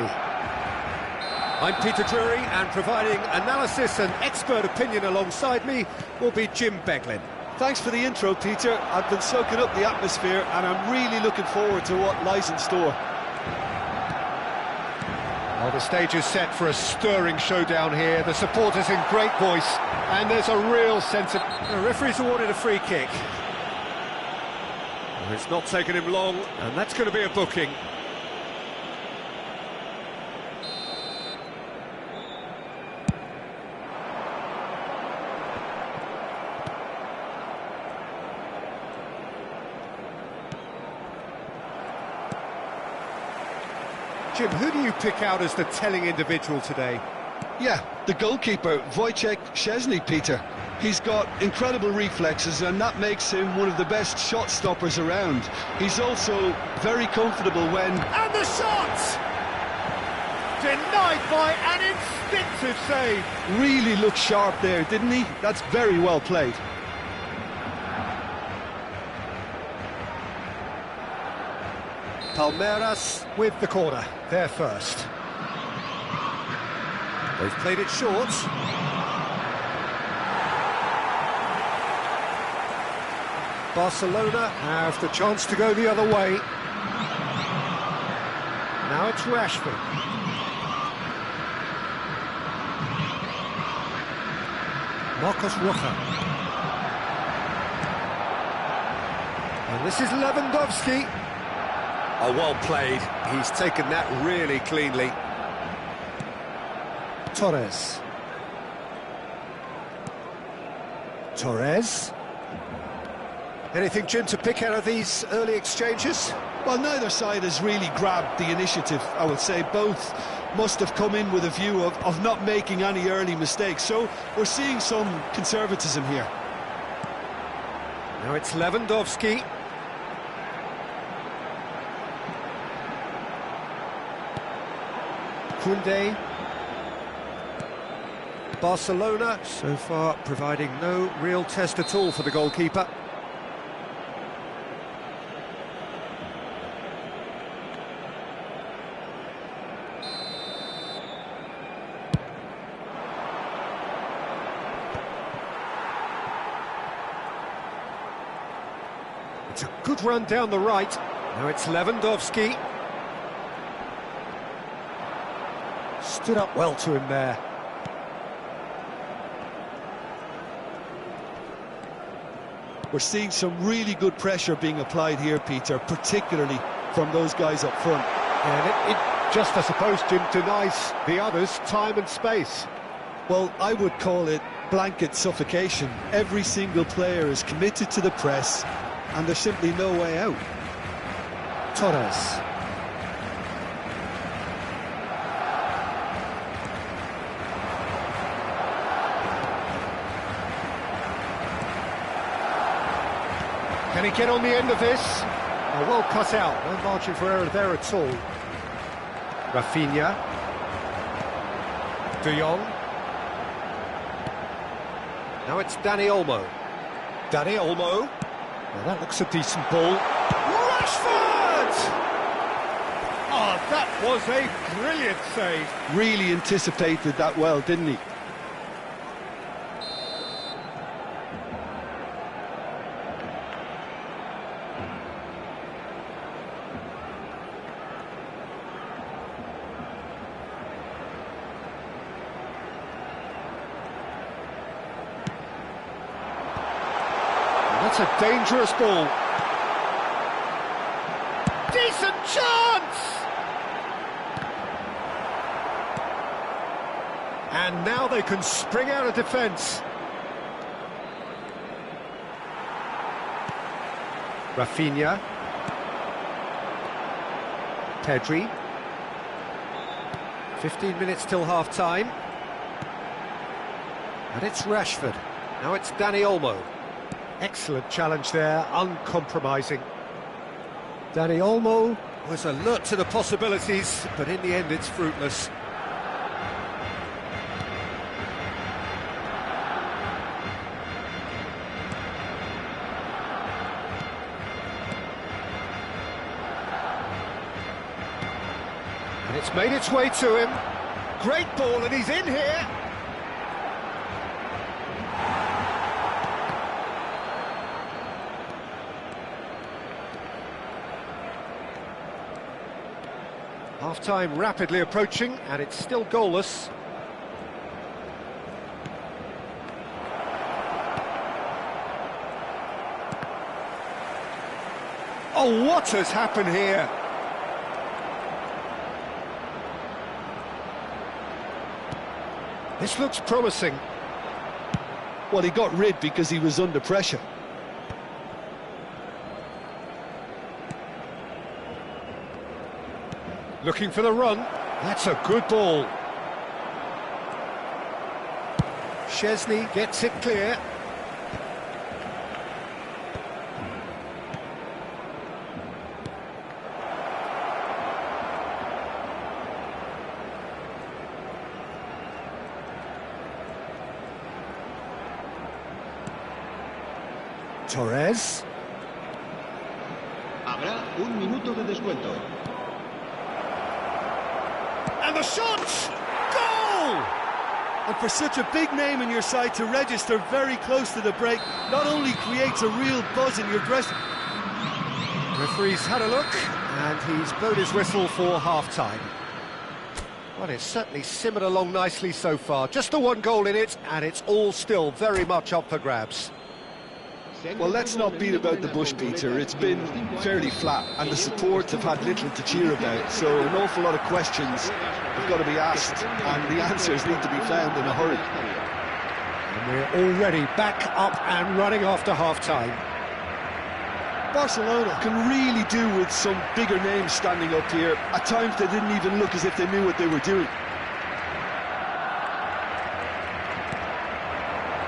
I'm Peter Drury, and providing analysis and expert opinion alongside me will be Jim Beglin. Thanks for the intro, Peter. I've been soaking up the atmosphere and I'm really looking forward to what lies in store. Well, the stage is set for a stirring showdown here. The supporters in great voice, and there's a real sense of... The referee's awarded a free kick. Well, it's not taken him long, and that's going to be a booking. Jim, who do you pick out as the telling individual today? Yeah, the goalkeeper, Wojciech Szczesny, Peter. He's got incredible reflexes and that makes him one of the best shot stoppers around. He's also very comfortable when... And the shot! Denied by an instinctive save. Really looked sharp there, didn't he? That's very well played. Palmeiras with the corner, there first. They've played it short. Barcelona have the chance to go the other way. Now it's Rashford. Marcos Rocha. And this is Lewandowski. Oh, well played. He's taken that really cleanly. Torres. Torres. Anything, Jim, to pick out of these early exchanges? Well, neither side has really grabbed the initiative, I would say. Both must have come in with a view of not making any early mistakes. So we're seeing some conservatism here. Now it's Lewandowski. Koundé. Barcelona so far providing no real test at all for the goalkeeper. It's a good run down the right. Now it's Lewandowski. Stood up well to him there. We're seeing some really good pressure being applied here, Peter, particularly from those guys up front. And it just, I suppose, Jim, denies the others time and space. Well, I would call it blanket suffocation. Every single player is committed to the press, and there's simply no way out. Torres. Can he get on the end of this? Oh, well cut out, no margin for error there at all. Rafinha. De Jong. Now it's Dani Olmo. Dani Olmo. Now that looks a decent ball. Rashford! Oh, that was a brilliant save. Really anticipated that well, didn't he? That's a dangerous ball. Decent chance! And now they can spring out of defence. Rafinha. Pedri. 15 minutes till half-time. And it's Rashford. Now it's Dani Olmo. Excellent challenge there, uncompromising. Dani Olmo Was alert to the possibilities, but in the end it's fruitless. It's made its way to him. Great ball, and he's in here. Half-time rapidly approaching, and it's still goalless. Oh, what has happened here? This looks promising. Well, he got rid because he was under pressure. Looking for the run. That's a good ball. Chesney gets it clear. Torres. Habrá un minuto de descuento. And the shot! Goal! And for such a big name in your side to register very close to the break, not only creates a real buzz in your dressing. Referee's had a look, and he's blown his whistle for half-time. Well, it's certainly simmered along nicely so far. Just the one goal in it, and it's all still very much up for grabs. Well, let's not beat about the bush, Peter. It's been fairly flat, and the support have had little to cheer about, so an awful lot of questions have got to be asked, and the answers need to be found in a hurry. And we're already back up and running after half-time. Barcelona can really do with some bigger names standing up here. At times they didn't even look as if they knew what they were doing.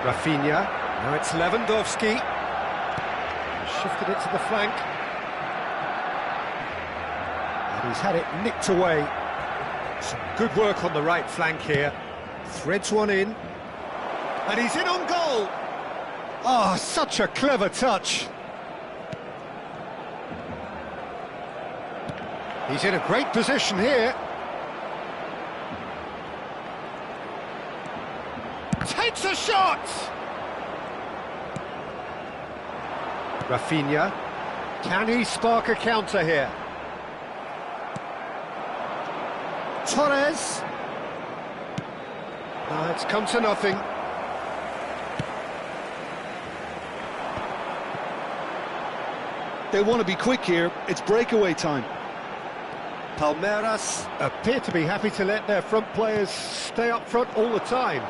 Rafinha, now it's Lewandowski. Shifted it to the flank. And he's had it nicked away. Some good work on the right flank here. Threads one in. And he's in on goal! Oh, such a clever touch. He's in a great position here. Takes a shot! Rafinha, can he spark a counter here? Torres. It's come to nothing. They want to be quick here. It's breakaway time. Palmeiras appear to be happy to let their front players stay up front all the time.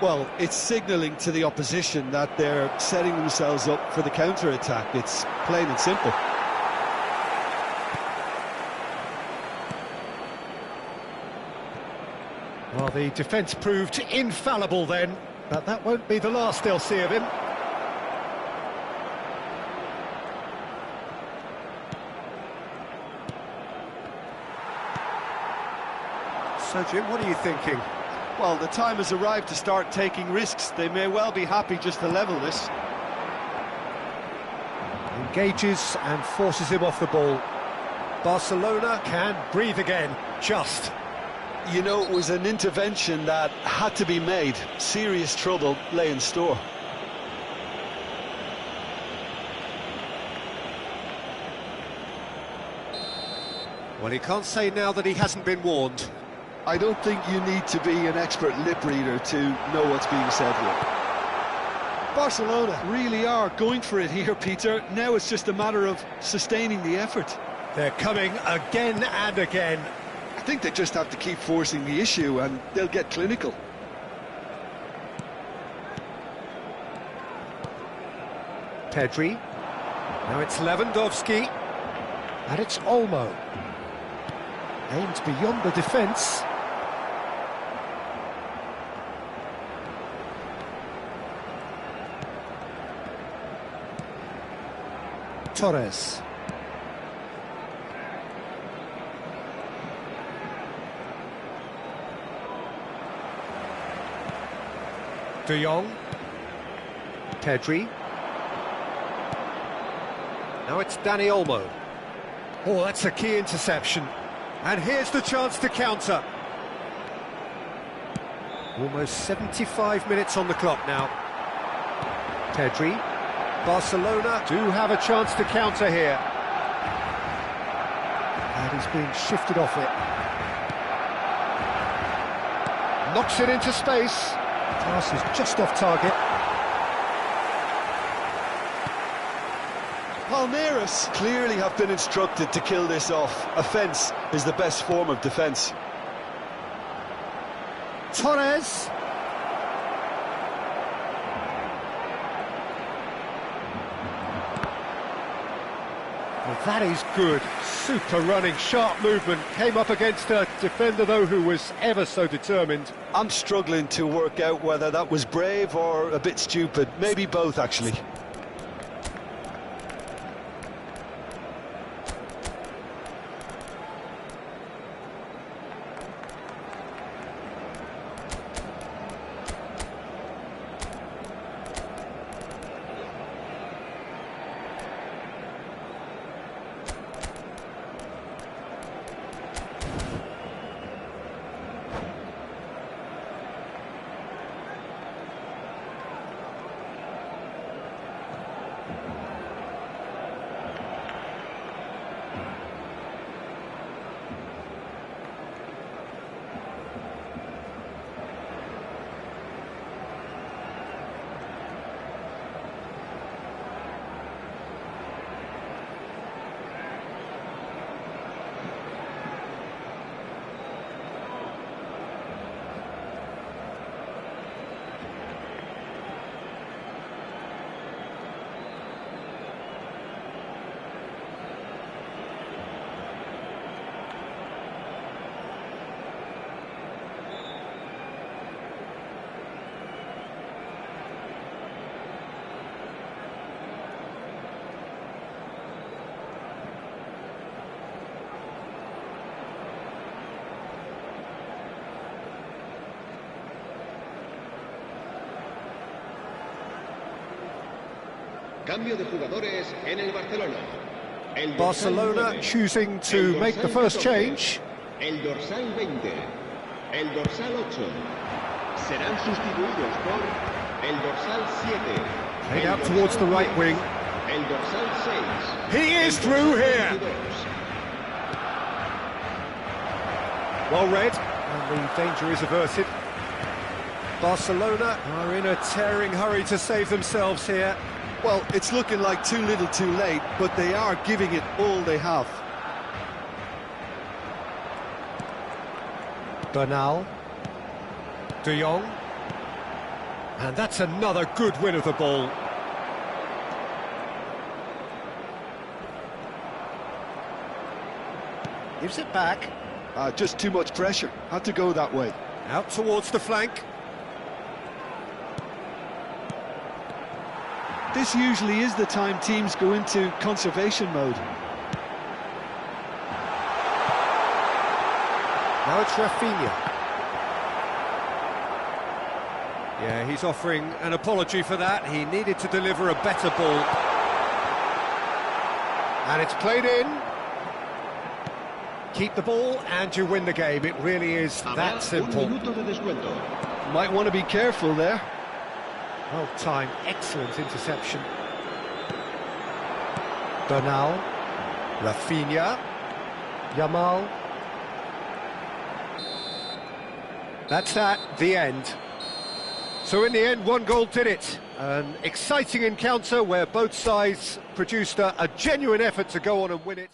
Well, it's signalling to the opposition that they're setting themselves up for the counter-attack. It's plain and simple. Well, the defence proved infallible then, but that won't be the last they'll see of him. So, Jim, what are you thinking? Well, the time has arrived to start taking risks. They may well be happy just to level this. Engages and forces him off the ball. Barcelona can breathe again, just. You know, it was an intervention that had to be made. Serious trouble lay in store. Well, he can't say now that he hasn't been warned. I don't think you need to be an expert lip reader to know what's being said here. Barcelona really are going for it here, Peter. Now it's just a matter of sustaining the effort. They're coming again and again. I think they just have to keep forcing the issue and they'll get clinical. Pedri. Now it's Lewandowski. And it's Olmo. Aimed beyond the defence. Torres. De Jong. Pedri. Now it's Dani Olmo. Oh, that's a key interception. And here's the chance to counter. Almost 75 minutes on the clock now. Pedri. Barcelona do have a chance to counter here. And he's being shifted off it. Knocks it into space. Pass is just off target. Palmeiras clearly have been instructed to kill this off. Offence is the best form of defence. Torres. Well, that is good. Super running, sharp movement. Came up against a defender, though, who was ever so determined. I'm struggling to work out whether that was brave or a bit stupid. Maybe both, actually. Cambio de jugadores en el Barcelona. El Barcelona choosing to make the first change. El dorsal 20, el dorsal 8. Serán sustituidos por el dorsal 7. Played out towards the right wing. El dorsal 6. He is through here. Well read, and the danger is averted. Barcelona are in a tearing hurry to save themselves here. Well, it's looking like too little too late, but they are giving it all they have. Bernal. De Jong. And that's another good win of the ball. Gives it back. Just too much pressure. Had to go that way. Out towards the flank. This usually is the time teams go into conservation mode. Now it's Rafinha. Yeah, he's offering an apology for that. He needed to deliver a better ball. And it's played in. Keep the ball and you win the game. It really is that simple. Might want to be careful there. Well timed, excellent interception. Bernal, Rafinha, Yamal. That's that, the end. So in the end, one goal did it. An exciting encounter where both sides produced a genuine effort to go on and win it.